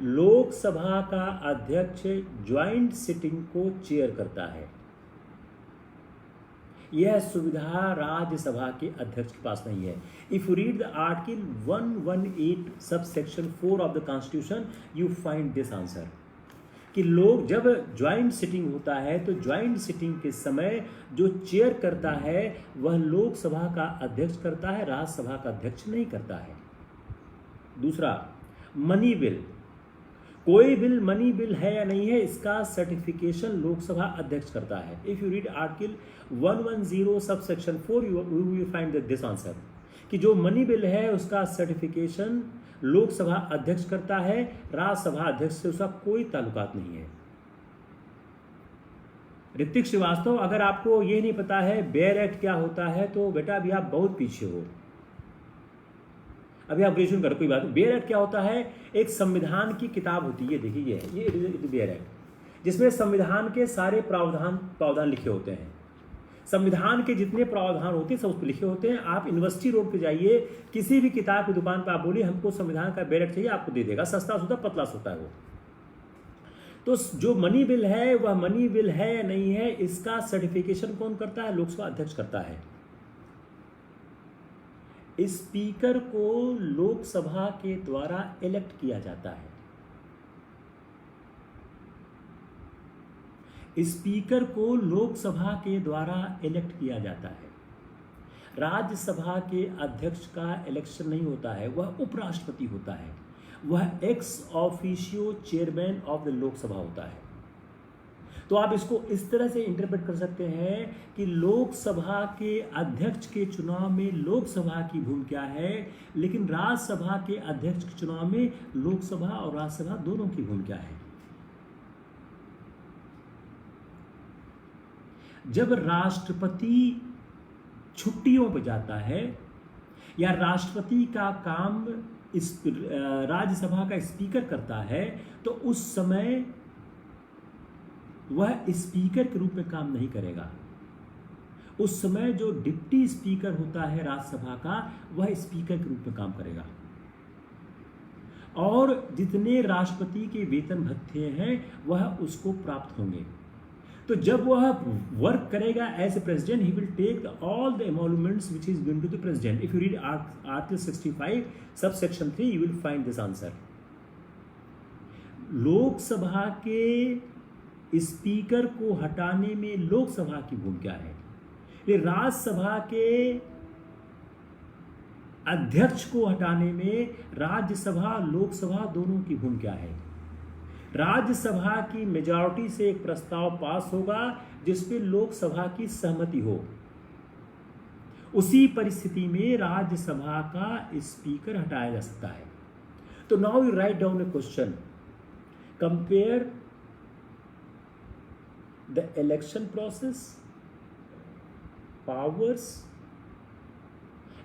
लोकसभा का अध्यक्ष ज्वाइंट सिटिंग को चेयर करता है। यह सुविधा राज्यसभा के अध्यक्ष के पास नहीं है। If you read the article 118 sub section 4 of the constitution you find this answer कि लोग जब ज्वाइंट सिटिंग होता है तो ज्वाइंट सिटिंग के समय जो चेयर करता है वह लोकसभा का अध्यक्ष करता है, राज्यसभा का अध्यक्ष नहीं करता है। दूसरा, मनी बिल, कोई बिल मनी बिल है या नहीं है इसका सर्टिफिकेशन लोकसभा अध्यक्ष करता है। If you read article 110 sub section 4 you will find this answer कि जो मनी बिल है उसका सर्टिफिकेशन लोकसभा अध्यक्ष करता है, राज्यसभा अध्यक्ष से उसका कोई ताल्लुकात नहीं है। ऋतिक श्रीवास्तव, अगर आपको ये नहीं पता है बेयर एक्ट क्या होता है तो बेटा अभी आप बहुत पीछे हो, अभी आप ग्रेजुएशन करो, कोई बात नहीं। बेयर एक्ट क्या होता है? एक संविधान की किताब होती है, देखिए ये बेयर एक्ट, जिसमें संविधान के सारे प्रावधान लिखे होते हैं। संविधान के जितने प्रावधान होते हैं सब उस पर लिखे होते हैं। आप यूनिवर्सिटी रोड पे जाइए, किसी भी किताब की दुकान पर आप बोलिए हमको संविधान का बेयर एक्ट चाहिए, आपको दे देगा। सस्ता सुधा पतला होता है वो। तो जो मनी बिल है वह मनी बिल है या नहीं है इसका सर्टिफिकेशन कौन करता है? लोकसभा अध्यक्ष करता है। स्पीकर को लोकसभा के द्वारा इलेक्ट किया जाता है। स्पीकर को लोकसभा के द्वारा इलेक्ट किया जाता है। राज्यसभा के अध्यक्ष का इलेक्शन नहीं होता है, वह उपराष्ट्रपति होता है। वह ex officio chairman of the Lok Sabha होता है। तो आप इसको इस तरह से इंटरप्रेट कर सकते हैं कि लोकसभा के अध्यक्ष के चुनाव में लोकसभा की भूमिका है, लेकिन राज्यसभा के अध्यक्ष के चुनाव में लोकसभा और राज्यसभा दोनों की भूमिका है। जब राष्ट्रपति छुट्टियों पर जाता है या राष्ट्रपति का काम इस राज्यसभा का स्पीकर करता है, तो उस समय वह स्पीकर के रूप में काम नहीं करेगा। उस समय जो डिप्टी स्पीकर होता है राज्यसभा का, वह स्पीकर के रूप में काम करेगा। और जितने राष्ट्रपति के वेतन भत्ते हैं वह उसको प्राप्त होंगे। तो जब वह वर्क करेगा as a president, he will take all the emoluments which is given to the president. If you read article 65 subsection 3 you will find this answer. Lok Sabha के स्पीकर को हटाने में लोकसभा की भूमिका है, ये राज्यसभा के अध्यक्ष को हटाने में राज्यसभा लोकसभा दोनों की भूमिका है। राज्यसभा की मेजॉरिटी से एक प्रस्ताव पास होगा जिसपे लोकसभा की सहमति हो। उसी परिस्थिति में राज्यसभा का स्पीकर हटाया जा सकता है। तो now you write down A question, compare the election process, powers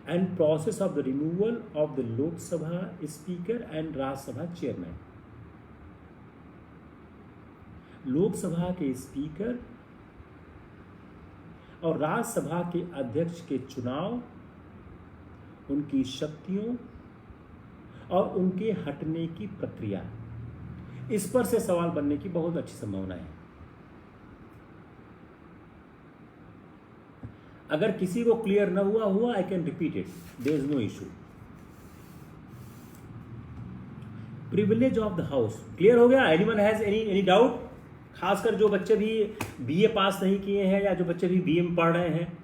and process of the removal of the Lok Sabha Speaker and Rajya Sabha Chairman। Lok Sabha के स्पीकर और राज्यसभा के अध्यक्ष के चुनाव, उनकी शक्तियों और उनके हटने की प्रक्रिया, इस पर से सवाल बनने की बहुत अच्छी संभावना है। अगर किसी को क्लियर न हुआ I can repeat it, there is no issue. Privilege of the house clear हो गया? Anyone has any doubt? खासकर जो बच्चे भी बीए पास नहीं किए हैं या जो बच्चे भी बीए में पढ़ रहे हैं।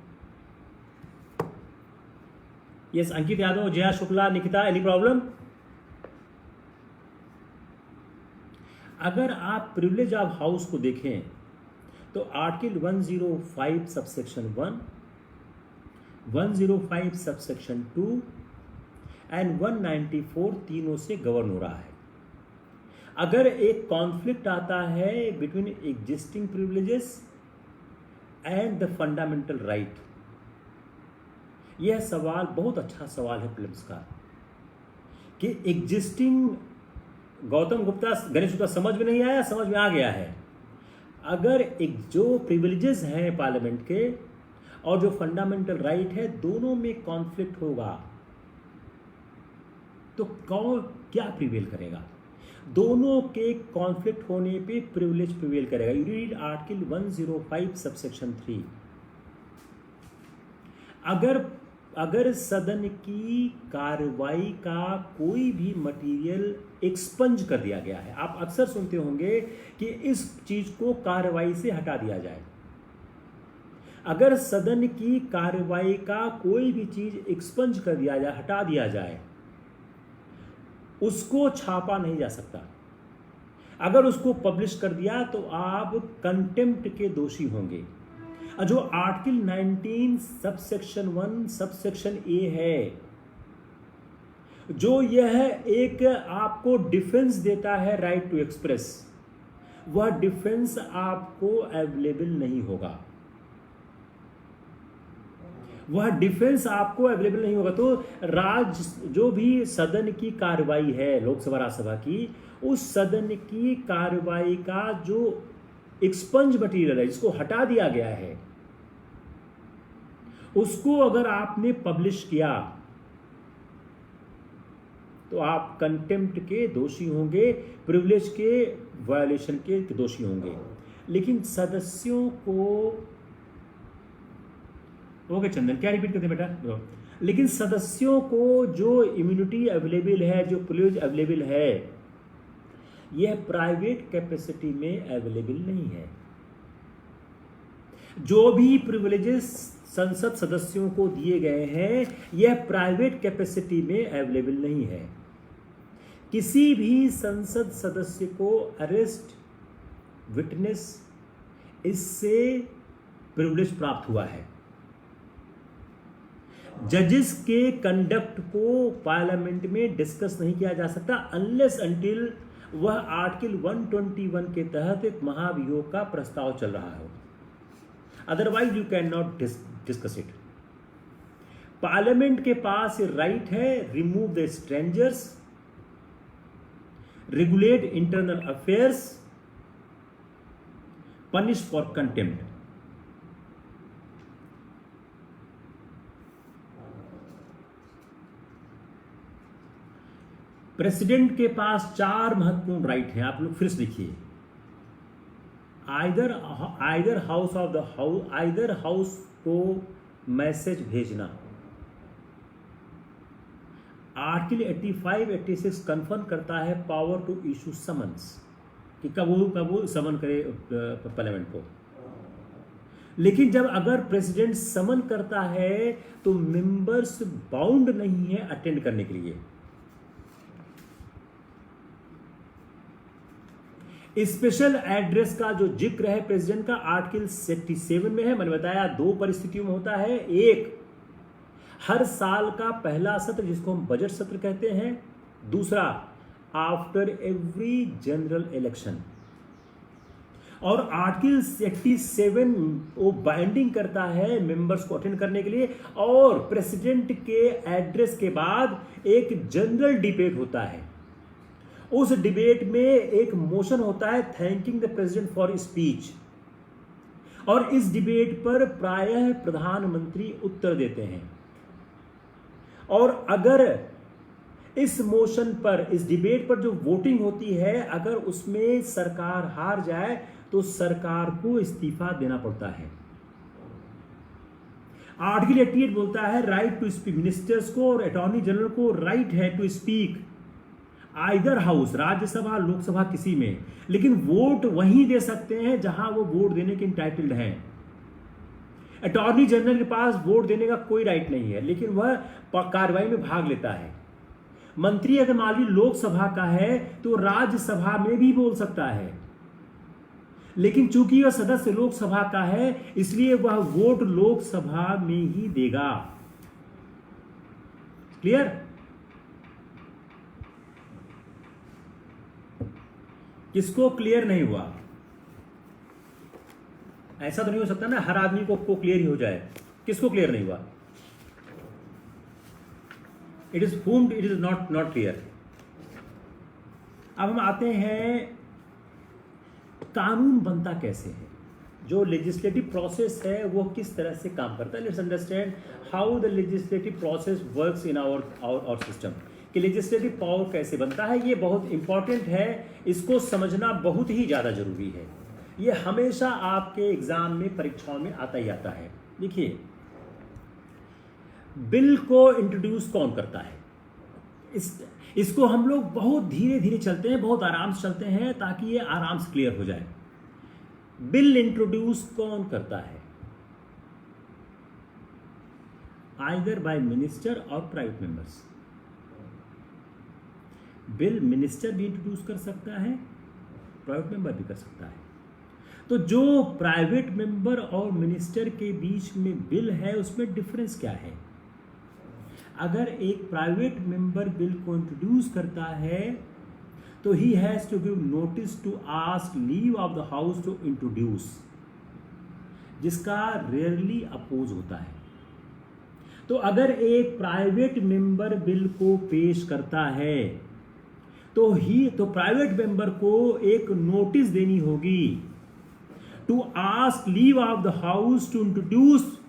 Yes, Ankit Yadav, Jaya Shukla, Nikita, any problem? अगर आप प्रिविलेज ऑफ हाउस को देखें तो आर्टिकल 105 सबसेक्शन 1, 105 सबसेक्शन 2 एंड 194 तीनों से गवर्न हो रहा है। अगर एक कॉन्फ्लिक्ट आता है between existing privileges and the fundamental right, यह सवाल बहुत अच्छा सवाल है प्रीलिम्स का कि एग्जिस्टिंग, गौतम गुप्ता, गणेश गुप्ता समझ में नहीं आया, समझ में आ गया है। अगर एक जो प्रिविलेजेस हैं पार्लियामेंट के और जो फंडामेंटल राइट है, दोनों में कॉन्फ्लिक्ट होगा तो कौन क्या प्रिवेल करेगा? दोनों के कॉन्फ्लिक्ट होने पे प्रिविलेज प्रिवेल करेगा। You read article 105 subsection 3। अगर सदन की कार्रवाई का कोई भी मटेरियल एक्सपंज कर दिया गया है, आप अक्सर सुनते होंगे कि इस चीज को कार्रवाई से हटा दिया जाए। अगर सदन की कार्रवाई का कोई भी चीज एक्सपंज कर दिया जाए, हटा दिया जाए, उसको छापा नहीं जा सकता। अगर उसको पब्लिश कर दिया तो आप कंटेम्प्ट के दोषी होंगे। जो आर्टिकल 19 सबसेक्शन 1 सबसेक्शन ए है, जो यह एक आपको डिफेंस देता है राइट टू एक्सप्रेस, वह डिफेंस आपको अवेलेबल नहीं होगा। वह डिफेंस आपको अवेलेबल नहीं होगा। तो जो भी सदन की कार्रवाई है, लोकसभा राज्यसभा की, उस सदन की कार्रवाई का जो एक्सपंज मटेरियल है, जिसको हटा दिया गया है, उसको अगर आपने पब्लिश किया तो आप कंटेम्प्ट के दोषी होंगे, प्रिविलेज के वायलेशन के दोषी होंगे। लेकिन सदस्यों को, ओके चंदन, क्या रिपीट करते बेटा? लेकिन सदस्यों को जो इम्यूनिटी अवेलेबल है, जो प्रिविलेज अवेलेबल है, यह प्राइवेट कैपेसिटी में अवेलेबल नहीं है। जो भी प्रिविलेजेस संसद सदस्यों को दिए गए हैं, यह प्राइवेट कैपेसिटी में अवेलेबल नहीं है। किसी भी संसद सदस्य को अरेस्ट, विटनेस, इससे प्रिविलेज प्राप्त हुआ है। जजेस के कंडक्ट को पार्लियामेंट में डिस्कस नहीं किया जा सकता अनलेस अनटिल वह आर्टिकल 121 के तहत एक महाभियोग का प्रस्ताव चल रहा हो, otherwise you can not discuss it. Parliament के पास राइट है remove the strangers, regulate internal affairs, punish for contempt. President के पास 4 महत्वपूर्ण राइट हैं, आप लोग फिर से देखिए। आइदर हाउस को मैसेज भेजना, आर्टिकल 85-86 कंफर्म करता है पावर टू इशू समन्स, कि कब वो समन करे पार्लियामेंट को। लेकिन जब अगर प्रेसिडेंट समन करता है तो मेंबर्स बाउंड नहीं है अटेंड करने के लिए। स्पेशल एड्रेस का जो जिक्र है प्रेसिडेंट का आर्टिकल 67 में है। मैंने बताया 2 परिस्थितियों में होता है। एक, हर साल का पहला सत्र जिसको हम बजट सत्र कहते हैं। दूसरा, आफ्टर एवरी जनरल इलेक्शन। और आर्टिकल 67 वो बाइंडिंग करता है मेंबर्स को अटेंड करने के लिए। और प्रेसिडेंट के एड्रेस के बाद एक जनरल डिबेट होता है। उस डिबेट में एक मोशन होता है thanking the president for speech, और इस डिबेट पर प्रायः प्रधानमंत्री उत्तर देते हैं। और अगर इस मोशन पर, इस डिबेट पर जो वोटिंग होती है, अगर उसमें सरकार हार जाए तो सरकार को इस्तीफा देना पड़ता है। आर्टिकल 88 बोलता है राइट टू स्पीक, मिनिस्टर्स को और अटॉर्नी जनरल को राइट है to speak either house, Rajya Sabha, Lok Sabha, किसी में, लेकिन वोट वहीं दे सकते हैं जहां वो वोट देने के इंटाइटल्ड हैं। अटॉर्नी जनरल के पास वोट देने का कोई राइट नहीं है, लेकिन वह कार्रवाई में भाग लेता है। मंत्री अगर मान लीजिए लोकसभा का है तो राज्यसभा में भी बोल सकता है, लेकिन चूंकि वह सदस्य लोकसभा का है इसलिए वह वोट लोकसभा में ही देगा। क्लियर? किसको क्लियर नहीं हुआ? ऐसा तो नहीं हो सकता ना हर आदमी को क्लियर ही हो जाए। किसको क्लियर नहीं हुआ? It is whom it is not clear. अब हम आते हैं कानून बनता कैसे है, जो लेजिस्लेटिव प्रोसेस है वो किस तरह से काम करता है। Let's understand how the legislative process works in our system, कि लेजिस्लेटिव पावर कैसे बनता है। ये बहुत इंपॉर्टेंट है, इसको समझना बहुत ही ज़्यादा जरूरी है। ये हमेशा आपके एग्जाम में, परीक्षाओं में आता ही आता है। देखिए, बिल को इंट्रोड्यूस कौन करता है? इसको हम लोग बहुत धीरे धीरे चलते हैं, बहुत आराम से चलते हैं ताकि ये आराम से क्लियर हो जाए। बिल इंट्रोड्यूस कौन करता है? आइदर बाय मिनिस्टर और प्राइवेट मेंबर्स। बिल मिनिस्टर भी इंट्रोड्यूस कर सकता है, प्राइवेट मेंबर भी कर सकता है। तो जो प्राइवेट मेंबर और मिनिस्टर के बीच में बिल है उसमें डिफरेंस क्या है? अगर एक प्राइवेट मेंबर बिल को इंट्रोड्यूस करता है तो ही has to give notice to ask leave of the house to introduce, जिसका रेयरली अपोज होता है। तो अगर एक प्राइवेट मेंबर बिल को पेश करता है तो प्राइवेट मेंबर को एक नोटिस देनी होगी to ask leave of the house to introduce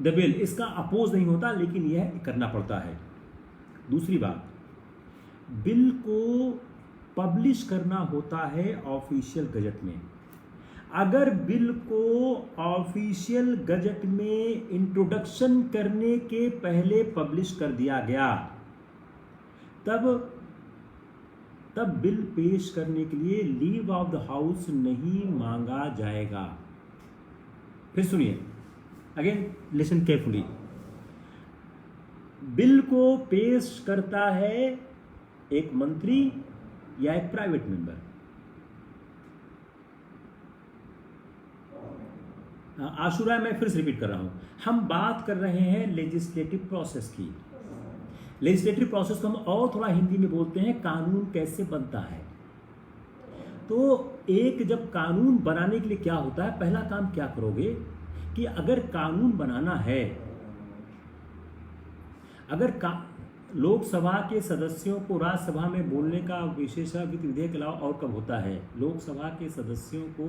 the bill. इसका अपोज नहीं होता, लेकिन यह करना पड़ता है। दूसरी बात, बिल को पब्लिश करना होता है ऑफिशियल गजट में। अगर बिल को ऑफिशियल गजट में इंट्रोडक्शन करने के पहले पब्लिश कर दिया गया, तब बिल पेश करने के लिए लीव ऑफ द हाउस नहीं मांगा जाएगा। फिर सुनिए, अगेन लिसन केयरफुली। बिल को पेश करता है एक मंत्री या एक प्राइवेट मेंबर। आशुरा, मैं फिर से रिपीट कर रहा हूं, हम बात कर रहे हैं लेजिस्लेटिव प्रोसेस की। लेजिस्लेटिव प्रोसेस को हम और थोड़ा हिंदी में बोलते हैं कानून कैसे बनता है। तो एक जब कानून बनाने के लिए क्या होता है, पहला काम क्या करोगे कि अगर कानून बनाना है, अगर लोकसभा के सदस्यों को राज्यसभा में बोलने का विशेषाधिकार विधेयक के अलावा और कब होता है, लोकसभा के सदस्यों को,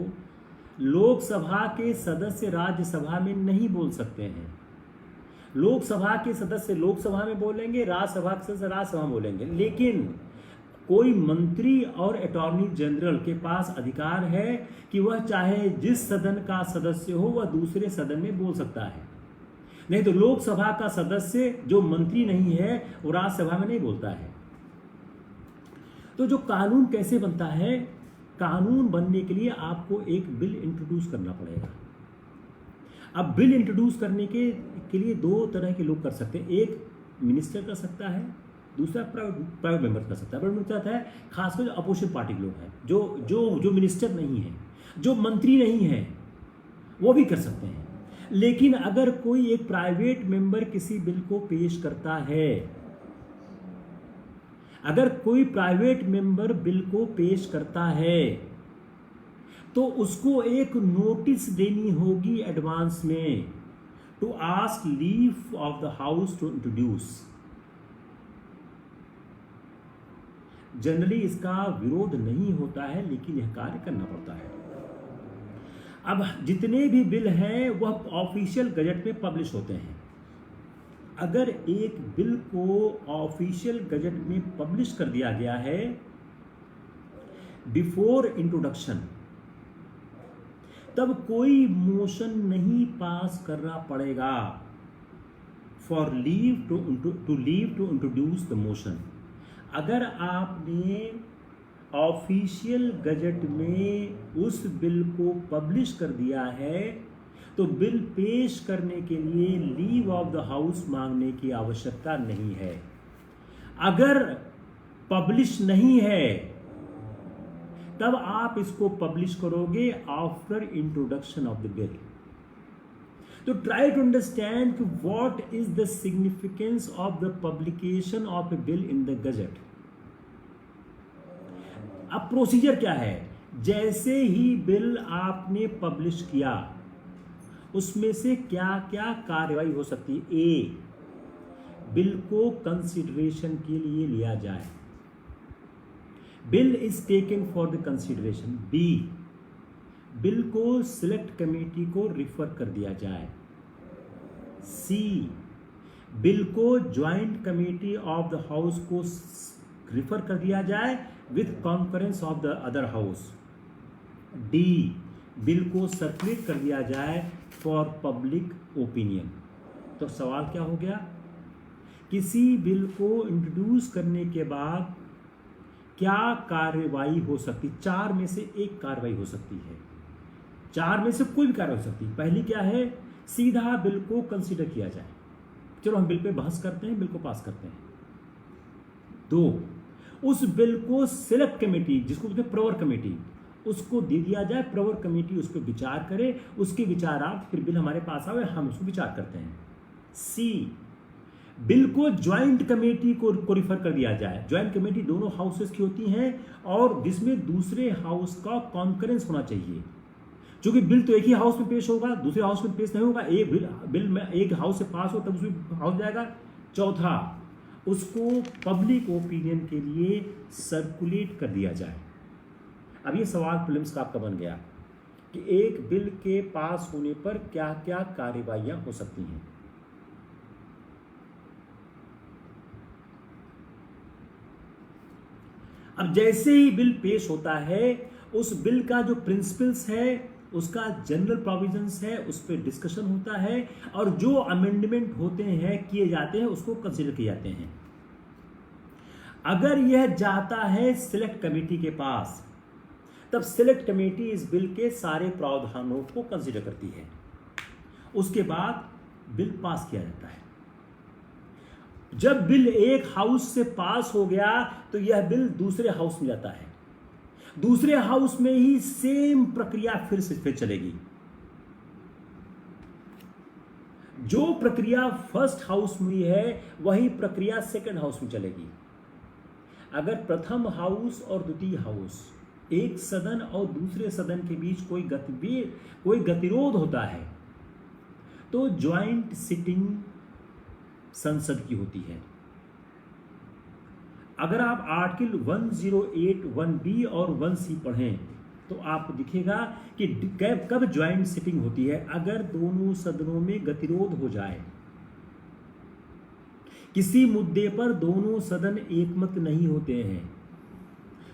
लोकसभा के सदस्य राज्यसभा में नहीं बोल सकते हैं। लोकसभा के सदस्य लोकसभा में बोलेंगे, राज्यसभा के सदस्य राज्यसभा में बोलेंगे, लेकिन कोई मंत्री और अटॉर्नी जनरल के पास अधिकार है कि वह चाहे जिस सदन का सदस्य हो वह दूसरे सदन में बोल सकता है। नहीं तो लोकसभा का सदस्य जो मंत्री नहीं है वो राज्यसभा में नहीं बोलता है। तो जो कानून कैसे बनता है, कानून बनने के लिए आपको एक बिल इंट्रोड्यूस करना पड़ेगा। अब बिल इंट्रोड्यूस करने के लिए दो तरह के लोग कर सकते हैं, एक मिनिस्टर कर सकता है, दूसरा प्राइवेट मेंबर कर सकता है। प्राइवेट मेंबर चाहता है खासकर जो अपोजिशन पार्टी के लोग हैं, जो मिनिस्टर नहीं है, जो मंत्री नहीं है, वो भी कर सकते हैं। लेकिन अगर कोई एक प्राइवेट मेंबर किसी बिल को पेश करता है, अगर कोई प्राइवेट मेंबर बिल को पेश करता है तो उसको एक नोटिस देनी होगी एडवांस में, to ask leave of the house to introduce. Generally इसका विरोध नहीं होता है, लेकिन यह कार्य करना पड़ता है। अब जितने भी बिल हैं वह ऑफिशियल गजट में पब्लिश होते हैं। अगर एक बिल को ऑफिशियल गजट में पब्लिश कर दिया गया है बिफोर इंट्रोडक्शन, तब कोई मोशन नहीं पास करना पड़ेगा for leave to introduce the motion. अगर आपने ऑफिशियल गजट में उस बिल को पब्लिश कर दिया है तो बिल पेश करने के लिए लीव ऑफ द हाउस मांगने की आवश्यकता नहीं है। अगर पब्लिश नहीं है तब आप इसको पब्लिश करोगे after introduction of the bill. तो try to understand what is the significance of the publication of a bill in the gazette. अब प्रोसीजर क्या है, जैसे ही बिल आपने पब्लिश किया उसमें से क्या क्या कार्रवाई हो सकती है। ए, बिल को कंसिडरेशन के लिए लिया जाए, bill is taken for the consideration. B, bill को सिलेक्ट कमेटी को रिफर कर दिया जाए। सी, बिल को joint committee of the house को रिफर कर दिया जाए with conference of the other house. D, bill को सर्कुलेट कर दिया जाए फॉर पब्लिक ओपिनियन। तो सवाल क्या हो गया, किसी बिल को इंट्रोड्यूस करने के बाद क्या कार्रवाई हो सकती, चार में से एक कार्रवाई हो सकती है, चार में से कोई भी कार्रवाई हो सकती है। पहली क्या है, सीधा बिल को कंसीडर किया जाए, चलो हम बिल पे बहस करते हैं, बिल को पास करते हैं। दो, उस बिल को सिलेक्ट कमेटी, जिसको बोलते हैं प्रवर कमेटी, उसको दे दिया जाए, प्रवर कमेटी उस पर विचार करे, उसके विचारार्थ फिर बिल हमारे पास आवे, हम उसको विचार करते हैं। सी, बिल को ज्वाइंट कमेटी को रिफर कर दिया जाए। ज्वाइंट कमेटी दोनों हाउसेस की होती हैं और जिसमें दूसरे हाउस का कॉन्करेंस होना चाहिए, क्योंकि बिल तो एक ही हाउस में पेश होगा, दूसरे हाउस में पेश नहीं होगा। एक बिल में एक हाउस से पास हो तब उसमें हाउस जाएगा। चौथा, उसको पब्लिक ओपिनियन के लिए सर्कुलेट कर दिया जाए। अब ये सवाल प्रीलिम्स का आपका बन गया कि एक बिल के पास होने पर क्या क्या कार्रवाइयां हो सकती हैं। अब जैसे ही बिल पेश होता है, उस बिल का जो प्रिंसिपल्स है उसका जनरल प्रोविजंस है, उस पर डिस्कशन होता है और जो अमेंडमेंट होते हैं किए जाते हैं उसको कंसीडर किए जाते हैं। अगर यह जाता है सिलेक्ट कमेटी के पास, तब सिलेक्ट कमेटी इस बिल के सारे प्रावधानों को कंसीडर करती है, उसके बाद बिल पास किया जाता है। जब बिल एक हाउस से पास हो गया तो यह बिल दूसरे हाउस में जाता है, दूसरे हाउस में ही सेम प्रक्रिया फिर चलेगी। जो प्रक्रिया फर्स्ट हाउस में है वही प्रक्रिया सेकंड हाउस में चलेगी। अगर प्रथम हाउस और द्वितीय हाउस, एक सदन और दूसरे सदन के बीच कोई गतिरोध होता है तो ज्वाइंट सिटिंग संसद की होती है। अगर आप आर्टिकल 108 1B और 1C पढ़ें तो आपको दिखेगा कि कब ज्वाइंट सिटिंग होती है। अगर दोनों सदनों में गतिरोध हो जाए, किसी मुद्दे पर दोनों सदन एकमत नहीं होते हैं,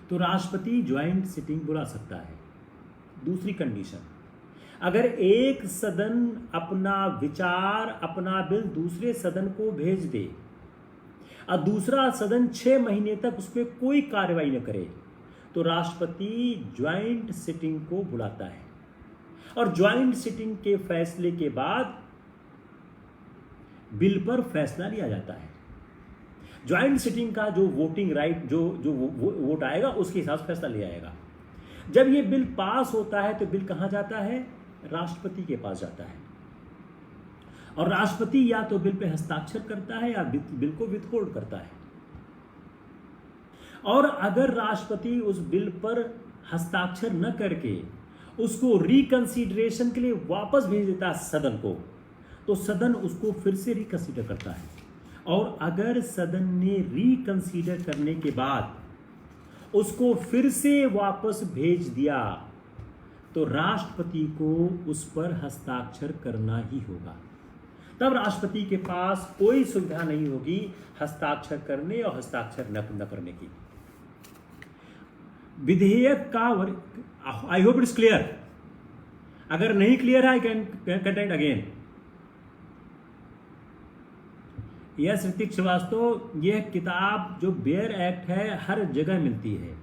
तो राष्ट्रपति ज्वाइंट सिटिंग बुला सकता है। दूसरी कंडीशन, अगर एक सदन अपना विचार, अपना बिल दूसरे सदन को भेज दे और दूसरा सदन 6 महीने तक उस पर कोई कार्रवाई न करे, तो राष्ट्रपति ज्वाइंट सिटिंग को बुलाता है और ज्वाइंट सिटिंग के फैसले के बाद बिल पर फैसला लिया जाता है। ज्वाइंट सिटिंग का जो वोटिंग राइट, जो वोट आएगा उसके हिसाब से फैसला लिया जाएगा। जब ये बिल पास होता है तो बिल कहां जाता है? राष्ट्रपति के पास जाता है और राष्ट्रपति या तो बिल पे हस्ताक्षर करता है या बिल को विथहोल्ड करता है। और अगर राष्ट्रपति उस बिल पर हस्ताक्षर न करके उसको रिकंसीडरेशन के लिए वापस भेज देता है सदन को, तो सदन उसको फिर से रिकंसीडर करता है। और अगर सदन ने रिकंसीडर करने के बाद उसको फिर से वापस भेज दिया तो राष्ट्रपति को उस पर हस्ताक्षर करना ही होगा। तब राष्ट्रपति के पास कोई सुविधा नहीं होगी हस्ताक्षर करने और हस्ताक्षर न करने की। विधेयक का, आई होप इट्स क्लियर। अगर नहीं क्लियर है, I can content again. Yes Hritik Srivastava, यह किताब जो बेयर एक्ट है हर जगह मिलती है।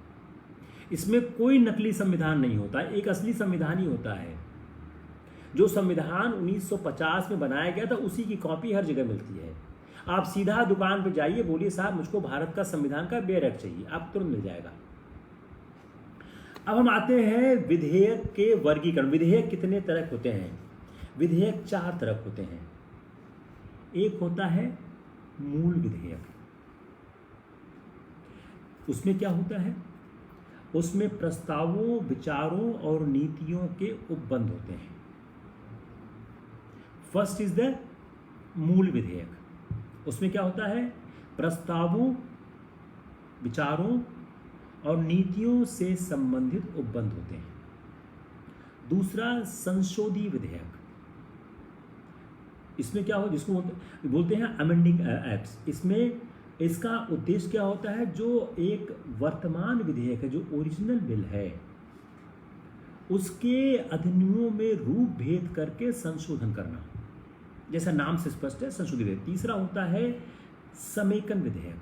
इसमें कोई नकली संविधान नहीं होता, एक असली संविधान ही होता है। जो संविधान 1950 में बनाया गया था उसी की कॉपी हर जगह मिलती है। आप सीधा दुकान पर जाइए, बोलिए साहब मुझको भारत का संविधान का बेयर एक्ट चाहिए, आपको तुरंत मिल जाएगा। अब हम आते हैं विधेयक के वर्गीकरण। विधेयक कितने तरह होते हैं? विधेयक 4 तरह होते हैं। एक होता है मूल विधेयक। उसमें क्या होता है? उसमें प्रस्तावों, विचारों और नीतियों के उपबंध होते हैं। फर्स्ट इज द मूल विधेयक। उसमें क्या होता है? प्रस्तावों, विचारों और नीतियों से संबंधित उपबंध होते हैं। दूसरा संशोधी विधेयक। इसमें क्या हो, जिसको बोलते हैं अमेंडिंग एक्ट्स। इसमें इसका उद्देश्य क्या होता है? जो एक वर्तमान विधेयक है, जो ओरिजिनल बिल है, उसके अधिनियमों में रूप भेद करके संशोधन करना, जैसा नाम से स्पष्ट है, संशोधित विधेयक। तीसरा होता है समेकन विधेयक,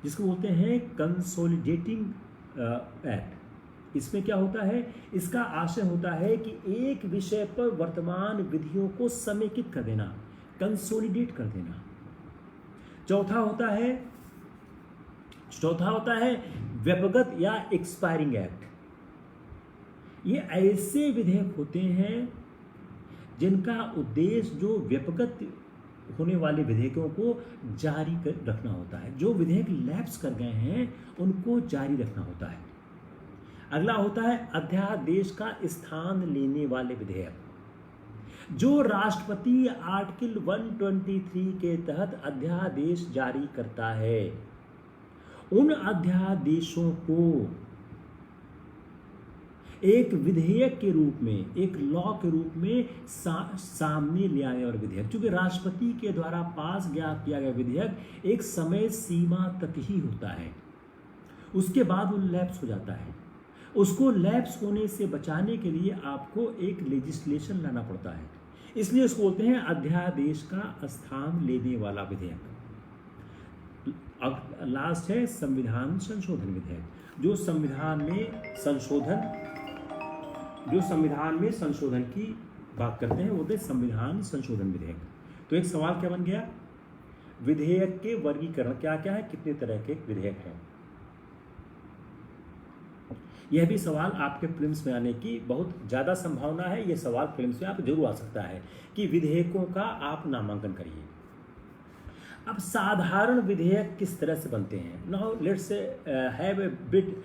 जिसको बोलते हैं कंसोलिडेटिंग एक्ट। इसमें क्या होता है? इसका आशय होता है कि एक विषय पर वर्तमान विधियों को समेकित कर देना, कंसोलिडेट कर देना। चौथा होता है व्यपगत या एक्सपायरिंग एक्ट। ये ऐसे विधेयक होते हैं जिनका उद्देश्य जो व्यपगत होने वाले विधेयकों को जारी रखना होता है। जो विधेयक लैप्स कर गए हैं उनको जारी रखना होता है। अगला होता है अध्यादेश का स्थान लेने वाले विधेयक। जो राष्ट्रपति आर्टिकल 123 के तहत अध्यादेश जारी करता है, उन अध्यादेशों को एक विधेयक के रूप में, एक लॉ के रूप में सामने ले आने वाला विधेयक। क्योंकि राष्ट्रपति के द्वारा पास किया गया विधेयक एक समय सीमा तक ही होता है, उसके बाद वो लैप्स हो जाता है। उसको लैप्स होने से बचाने के लिए आपको एक लेजिस्लेशन लाना पड़ता है। इसलिए उसको बोलते हैं अध्यादेश का स्थान लेने वाला विधेयक। अब लास्ट है संविधान संशोधन विधेयक, जो संविधान में संशोधन की बात करते हैं, वो थे संविधान संशोधन विधेयक। तो एक सवाल क्या बन गया, विधेयक के वर्गीकरण क्या क्या है, कितने तरह के विधेयक हैं। यह भी सवाल आपके प्रीलिम्स में आने की बहुत ज़्यादा संभावना है। यह सवाल प्रीलिम्स में आप जरूर आ सकता है कि विधेयकों का आप नामांकन करिए। अब साधारण विधेयक किस तरह से बनते हैं। Now let's have a bit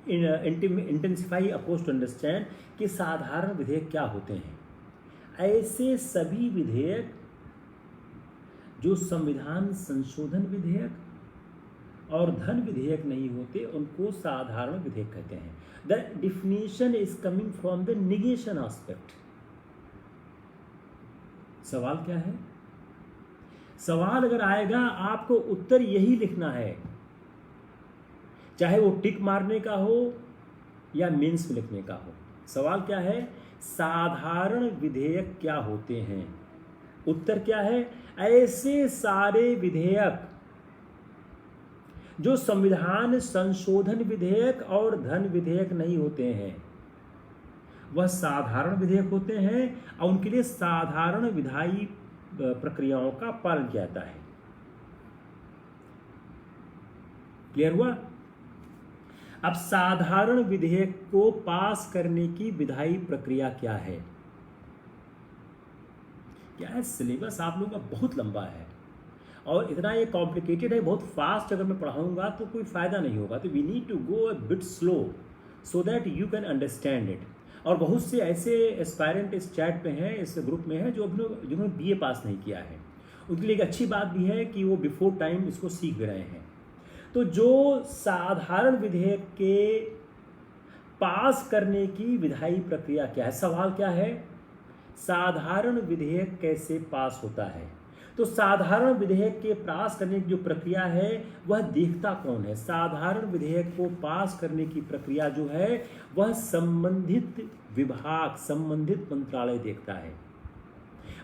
intensify approach to understand कि साधारण विधेयक क्या होते हैं। ऐसे सभी विधेयक जो संविधान संशोधन विधेयक और धन विधेयक नहीं होते, उनको साधारण विधेयक कहते हैं। The definition is coming from the negation aspect. सवाल क्या है, सवाल अगर आएगा आपको उत्तर यही लिखना है, चाहे वो टिक मारने का हो या मेंस में लिखने का हो। सवाल क्या है, साधारण विधेयक क्या होते हैं। उत्तर क्या है, ऐसे सारे विधेयक जो संविधान संशोधन विधेयक और धन विधेयक नहीं होते हैं, वह साधारण विधेयक होते हैं और उनके लिए साधारण विधायी प्रक्रियाओं का पालन किया जाता है। क्लियर हुआ। अब साधारण विधेयक को पास करने की विधायी प्रक्रिया क्या है। क्या है, सिलेबस आप लोगों का बहुत लंबा है और इतना ये कॉम्प्लिकेटेड है, बहुत फास्ट अगर मैं पढ़ाऊंगा तो कोई फायदा नहीं होगा। तो we need to go a bit slow so that you can understand it. और बहुत से ऐसे एस्पायरेंट इस चैट पे हैं, इस ग्रुप में हैं, जो जिन्होंने बीए पास नहीं किया है। उनके लिए एक अच्छी बात भी है कि वो बिफोर टाइम इसको सीख भी रहे हैं। तो जो साधारण विधेयक के पास करने की विधायी प्रक्रिया क्या है, सवाल क्या है, साधारण विधेयक कैसे पास होता है। तो साधारण विधेयक के पास करने की जो प्रक्रिया है वह देखता कौन है। साधारण विधेयक को पास करने की प्रक्रिया जो है वह संबंधित विभाग, संबंधित मंत्रालय देखता है।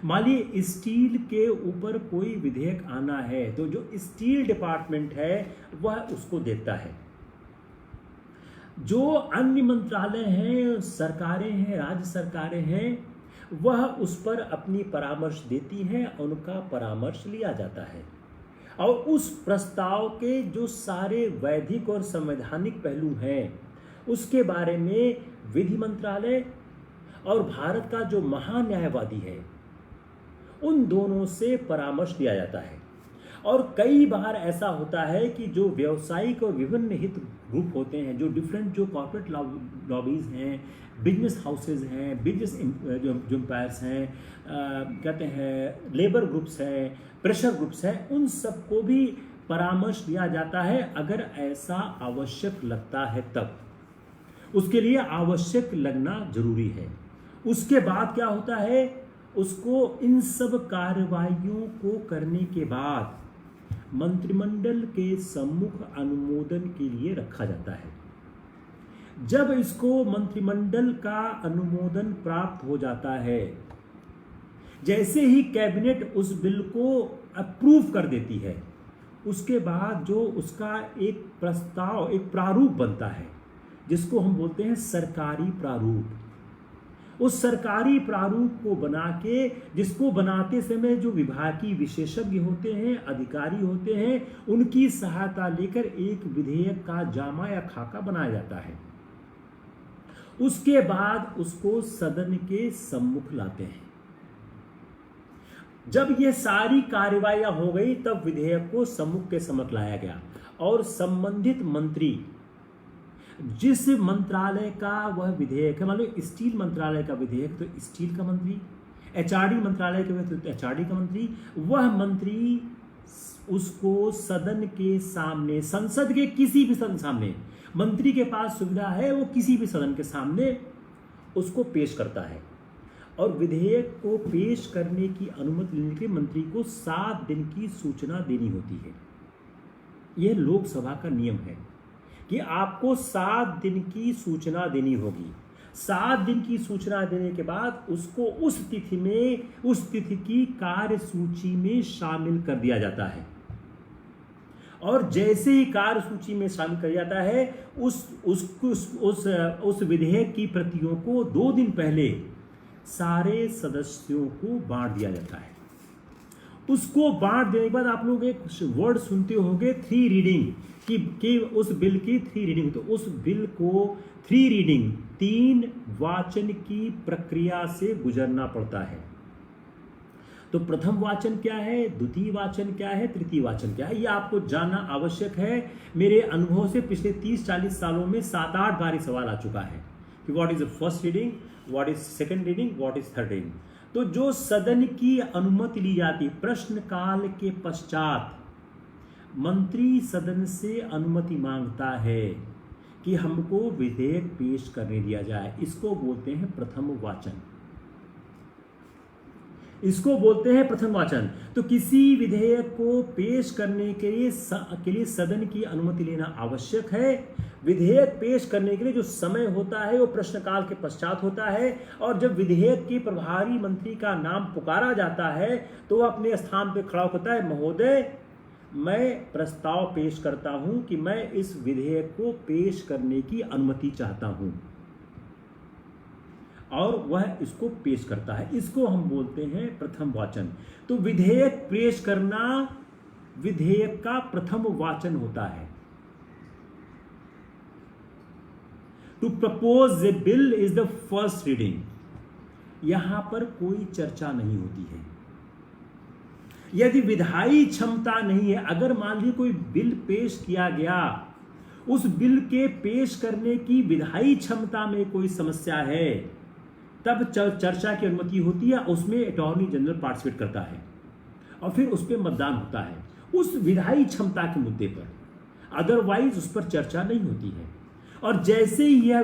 मान लीजिए स्टील के ऊपर कोई विधेयक आना है तो जो स्टील डिपार्टमेंट है वह उसको देखता है। जो अन्य मंत्रालय हैं, सरकारें हैं, राज्य सरकारें हैं, वह उस पर अपनी परामर्श देती हैं, उनका परामर्श लिया जाता है और उस प्रस्ताव के जो सारे वैधिक और संवैधानिक पहलू हैं उसके बारे में विधि मंत्रालय और भारत का जो महान्यायवादी है उन दोनों से परामर्श लिया जाता है। और कई बार ऐसा होता है कि जो व्यावसायिक और विभिन्न हित ग्रुप होते हैं, जो डिफरेंट जो कॉर्पोरेट लॉबीज हैं, बिजनेस हाउसेज हैं, बिजनेस जो एम्पायर्स हैं, कहते हैं लेबर ग्रुप्स हैं, प्रेशर ग्रुप्स हैं, उन सबको भी परामर्श दिया जाता है अगर ऐसा आवश्यक लगता है तब। उसके लिए आवश्यक लगना जरूरी है। उसके बाद क्या होता है, उसको इन सब कार्रवाइयों को करने के बाद मंत्रिमंडल के सम्मुख अनुमोदन के लिए रखा जाता है। जब इसको मंत्रिमंडल का अनुमोदन प्राप्त हो जाता है, जैसे ही कैबिनेट उस बिल को अप्रूव कर देती है, उसके बाद जो उसका एक प्रस्ताव, एक प्रारूप बनता है जिसको हम बोलते हैं सरकारी प्रारूप। उस सरकारी प्रारूप को बना के, जिसको बनाते समय जो विभागीय विशेषज्ञ होते हैं, अधिकारी होते हैं, उनकी सहायता लेकर एक विधेयक का जामा या खाका बनाया जाता है। उसके बाद उसको सदन के सम्मुख लाते हैं। जब ये सारी कार्यवाहियां हो गई तब विधेयक को सम्मुख के सम्मुख लाया गया और संबंधित मंत्री, जिस मंत्रालय का वह विधेयक है, मान लो स्टील मंत्रालय का विधेयक तो स्टील का मंत्री, एचआरडी मंत्रालय का विधेयक तो एचआरडी का मंत्री, वह मंत्री उसको सदन के सामने, संसद के किसी भी सदन सामने, मंत्री के पास सुविधा है वो किसी भी सदन के सामने उसको पेश करता है। और विधेयक को पेश करने की अनुमति लेने के लिए मंत्री को 7 दिन की सूचना देनी होती है। यह लोकसभा का नियम है कि आपको 7 दिन की सूचना देनी होगी। 7 दिन की सूचना देने के बाद उसको उस तिथि की कार्य सूची में शामिल कर दिया जाता है। और जैसे ही कार्य सूची में शामिल कर जाता है उस विधेयक की प्रतियों को 2 दिन पहले सारे सदस्यों को बांट दिया जाता है। उसको बांट देने के बाद आप लोग एक वर्ड सुनते होंगे 3 रीडिंग कि उस बिल की 3 रीडिंग। तो उस बिल को 3 रीडिंग 3 वाचन की प्रक्रिया से गुजरना पड़ता है। तो प्रथम वाचन क्या है, द्वितीय वाचन क्या है, तृतीय वाचन क्या है, ये आपको जानना आवश्यक है। मेरे अनुभव से पिछले 30-40 सालों में 7-8 बार ये सवाल आ चुका है कि what is the first reading, what is second reading, what is third reading. तो जो सदन की अनुमति ली जाती, प्रश्नकाल के पश्चात मंत्री सदन से अनुमति मांगता है कि हमको विधेयक पेश करने दिया जाए, इसको बोलते हैं प्रथम वाचन। इसको बोलते हैं प्रथम वाचन। तो किसी विधेयक को पेश करने के लिए सदन की अनुमति लेना आवश्यक है। विधेयक पेश करने के लिए जो समय होता है वो प्रश्नकाल के पश्चात होता है, और जब विधेयक के प्रभारी मंत्री का नाम पुकारा जाता है तो वह अपने स्थान पर खड़ा होता है, महोदय मैं प्रस्ताव पेश करता हूं कि मैं इस विधेयक को पेश करने की अनुमति चाहता हूं, और वह इसको पेश करता है। इसको हम बोलते हैं प्रथम वाचन। तो विधेयक पेश करना विधेयक का प्रथम वाचन होता है। To propose a bill is the first reading. यहां पर कोई चर्चा नहीं होती है। यदि विधायी क्षमता नहीं है, अगर मान लीजिए कोई बिल पेश किया गया, उस बिल के पेश करने की विधायी क्षमता में कोई समस्या है, तब चर्चा की अनुमति होती है। उसमें अटॉर्नी जनरल पार्टिसिपेट करता है और फिर उस पर मतदान होता है उस विधायी क्षमता के मुद्दे पर। अदरवाइज उस पर चर्चा नहीं होती है। और जैसे ही यह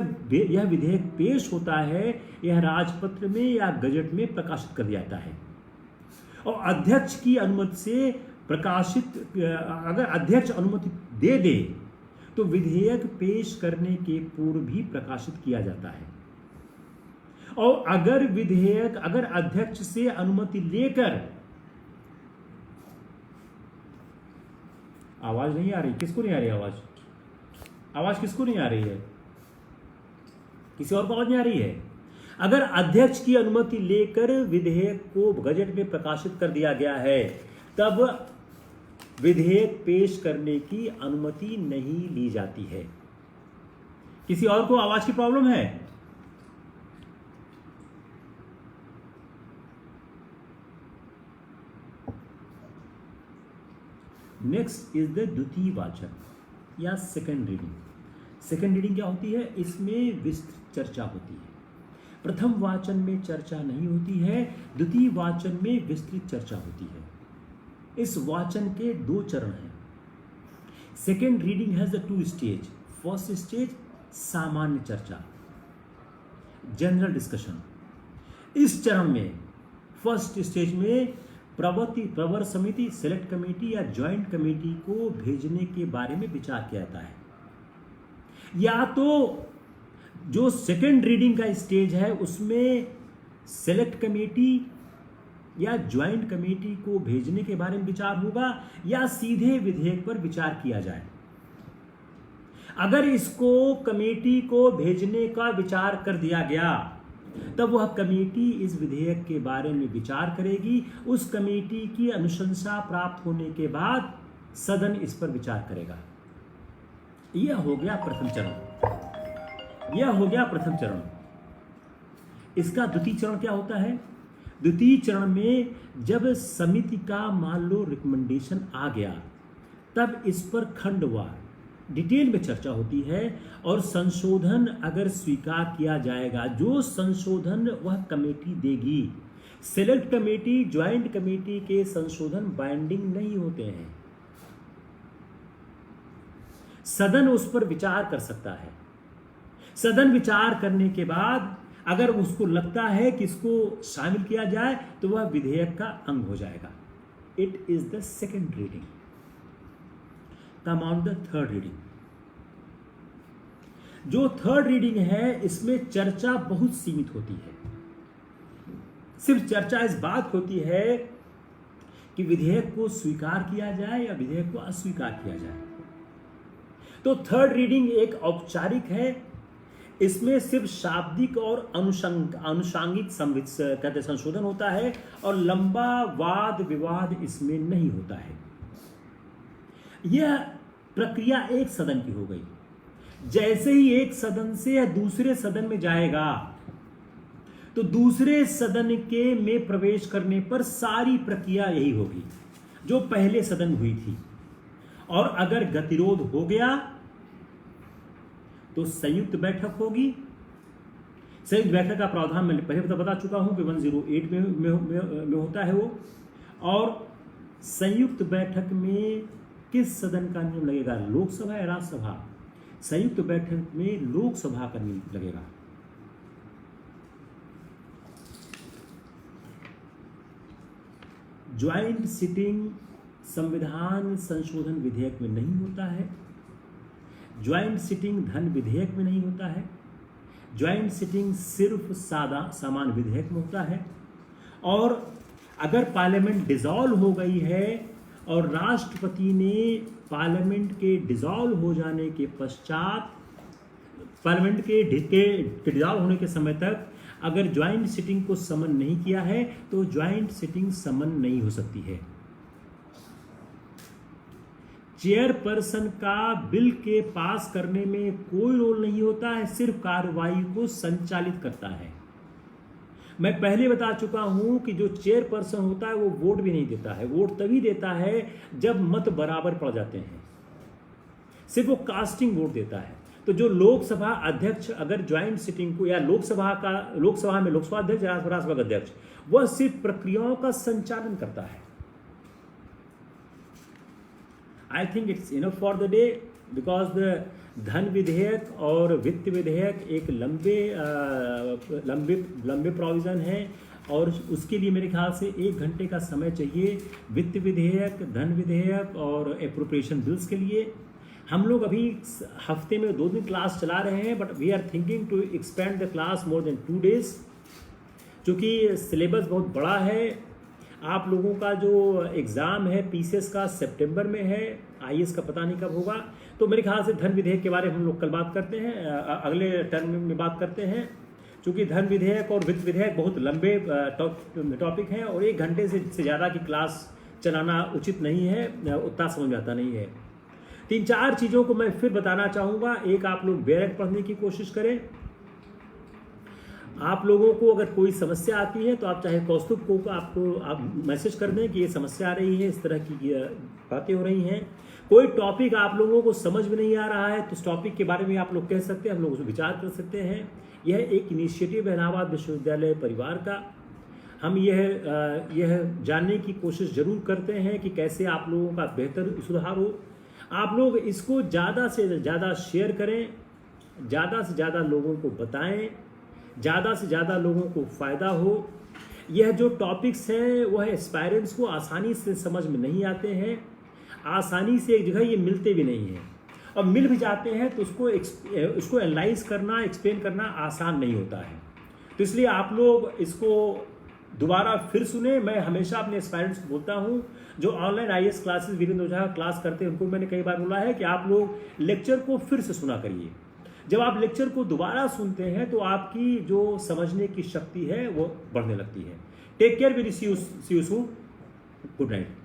विधेयक पेश होता है, यह राजपत्र में या गजट में प्रकाशित कर दिया जाता है। और अध्यक्ष की अनुमति से प्रकाशित, अगर अध्यक्ष अनुमति दे दे तो विधेयक पेश करने के पूर्व भी प्रकाशित किया जाता है। और अगर अध्यक्ष से अनुमति लेकर, आवाज नहीं आ रही, किसको नहीं आ रही आवाज? आवाज किसको नहीं आ रही है? किसी और को आवाज नहीं आ रही है? अगर अध्यक्ष की अनुमति लेकर विधेयक को गजट में प्रकाशित कर दिया गया है, तब विधेयक पेश करने की अनुमति नहीं ली जाती है। किसी और को आवाज की प्रॉब्लम है? नेक्स्ट इज द द्वितीय वाचन या सेकंड रीडिंग। सेकंड रीडिंग क्या होती है? इसमें विस्तृत चर्चा होती है। प्रथम वाचन में चर्चा नहीं होती है, द्वितीय वाचन में विस्तृत चर्चा होती है। इस वाचन के 2 चरण हैं। Second reading has the 2 stage. First stage सामान्य चर्चा, जनरल डिस्कशन। इस चरण में, फर्स्ट स्टेज में प्रवर समिति, सेलेक्ट कमेटी या ज्वाइंट कमेटी को भेजने के बारे में विचार किया जाता है। या तो जो सेकेंड रीडिंग का स्टेज है उसमें सेलेक्ट कमेटी या ज्वाइंट कमेटी को भेजने के बारे में विचार होगा, या सीधे विधेयक पर विचार किया जाए। अगर इसको कमेटी को भेजने का विचार कर दिया गया, तब वह कमेटी इस विधेयक के बारे में विचार करेगी। उस कमेटी की अनुशंसा प्राप्त होने के बाद सदन इस पर विचार करेगा। यह हो गया प्रथम चरण। इसका द्वितीय चरण क्या होता है? द्वितीय चरण में जब समिति का मान लो रिकमेंडेशन आ गया, तब इस पर खंडवार डिटेल में चर्चा होती है, और संशोधन अगर स्वीकार किया जाएगा, जो संशोधन वह कमेटी देगी। सेलेक्ट कमेटी, ज्वाइंट कमेटी के संशोधन बाइंडिंग नहीं होते हैं। सदन उस पर विचार कर सकता है। सदन विचार करने के बाद अगर उसको लगता है कि इसको शामिल किया जाए, तो वह विधेयक का अंग हो जाएगा। It is the second reading. Come on the third reading. जो थर्ड रीडिंग है इसमें चर्चा बहुत सीमित होती है। सिर्फ चर्चा इस बात होती है कि विधेयक को स्वीकार किया जाए या विधेयक को अस्वीकार किया जाए। तो थर्ड रीडिंग एक औपचारिक है, इसमें सिर्फ शाब्दिक और अनुषांगिक कहते संशोधन होता है और लंबा वाद विवाद इसमें नहीं होता है। यह प्रक्रिया एक सदन की हो गई। जैसे ही एक सदन से दूसरे सदन में जाएगा तो दूसरे सदन के में प्रवेश करने पर सारी प्रक्रिया यही होगी जो पहले सदन हुई थी, और अगर गतिरोध हो गया तो संयुक्त बैठक होगी। संयुक्त बैठक का प्रावधान मैं पहले बता चुका हूं कि 108 में होता है वो। और संयुक्त बैठक में किस सदन का नियम लगेगा, लोकसभा या राज्यसभा? संयुक्त बैठक में लोकसभा का नियम लगेगा। ज्वाइंट सिटिंग संविधान संशोधन विधेयक में नहीं होता है। ज्वाइंट सिटिंग धन विधेयक में नहीं होता है। ज्वाइंट सिटिंग सिर्फ सामान्य विधेयक में होता है। और अगर पार्लियामेंट डिसॉल्व हो गई है और राष्ट्रपति ने पार्लियामेंट के डिसॉल्व हो जाने के पश्चात, पार्लियामेंट के डिसॉल्व होने के समय तक अगर ज्वाइंट सिटिंग को समन नहीं किया है तो ज्वाइंट सिटिंग समन नहीं हो सकती है। चेयरपर्सन का बिल के पास करने में कोई रोल नहीं होता है, सिर्फ कार्रवाई को संचालित करता है। मैं पहले बता चुका हूं कि जो चेयरपर्सन होता है वो वोट भी नहीं देता है। वोट तभी देता है जब मत बराबर पड़ जाते हैं, सिर्फ वो कास्टिंग वोट देता है। तो जो लोकसभा अध्यक्ष अगर ज्वाइंट सिटिंग को या लोकसभा में लोकसभा अध्यक्ष या राज्यसभा अध्यक्ष, वह सिर्फ प्रक्रियाओं का संचालन करता है। I think it's enough for the day, because the धन विधेयक और वित्त विधेयक एक लंबे प्रोविजन है और उसके लिए मेरे ख्याल से 1 घंटे का समय चाहिए। वित्त विधेयक, धन विधेयक और एप्रोप्रिएशन बिल्स के लिए हम लोग अभी हफ्ते में 2 दिन क्लास चला रहे हैं, but we are thinking to expand the class more than 2 days, क्योंकि सिलेबस बहुत बड़ा है। आप लोगों का जो एग्ज़ाम है पीसीएस का सितंबर में है, आईएएस का पता नहीं कब होगा। तो मेरे ख्याल से धन विधेयक के बारे में हम लोग कल बात करते हैं, अगले टर्म में बात करते हैं, क्योंकि धन विधेयक और वित्त विधेयक बहुत लंबे टॉपिक हैं और 1 घंटे से ज़्यादा की क्लास चलाना उचित नहीं है, उतना समझ में आता नहीं है। 3-4 चीज़ों को मैं फिर बताना चाहूँगा। एक, आप लोग बैरक पढ़ने की कोशिश करें। आप लोगों को अगर कोई समस्या आती है तो आप चाहे कौस्तुभ को आप मैसेज कर दें कि ये समस्या आ रही है, इस तरह की बातें हो रही हैं। कोई टॉपिक आप लोगों को समझ में नहीं आ रहा है तो उस टॉपिक के बारे में आप लोग कह सकते हैं, हम लोग उस पर विचार कर सकते हैं। यह एक इनिशिएटिव है इलाहाबाद विश्वविद्यालय परिवार का। हम यह जानने की कोशिश जरूर करते हैं कि कैसे आप लोगों का बेहतर सुधार हो। आप लोग इसको ज़्यादा से ज़्यादा शेयर करें, ज़्यादा से ज़्यादा लोगों को बताएं, ज़्यादा से ज़्यादा लोगों को फ़ायदा हो। यह जो टॉपिक्स हैं वह एस्पायरेंट्स को आसानी से समझ में नहीं आते हैं, आसानी से एक जगह ये मिलते भी नहीं हैं, और मिल भी जाते हैं तो उसको एनालाइज करना, एक्सप्लेन करना आसान नहीं होता है। तो इसलिए आप लोग इसको दोबारा फिर सुने। मैं हमेशा अपने एस्पायरेंट्स को बोलता हूँ जो ऑनलाइन आईएएस क्लासेस वीरेंद्र ओझा क्लास करते हैं, उनको मैंने कई बार बोला है कि आप लोग लेक्चर को फिर से सुना करिए। जब आप लेक्चर को दोबारा सुनते हैं तो आपकी जो समझने की शक्ति है वो बढ़ने लगती है। Take care, we see you soon. Good night.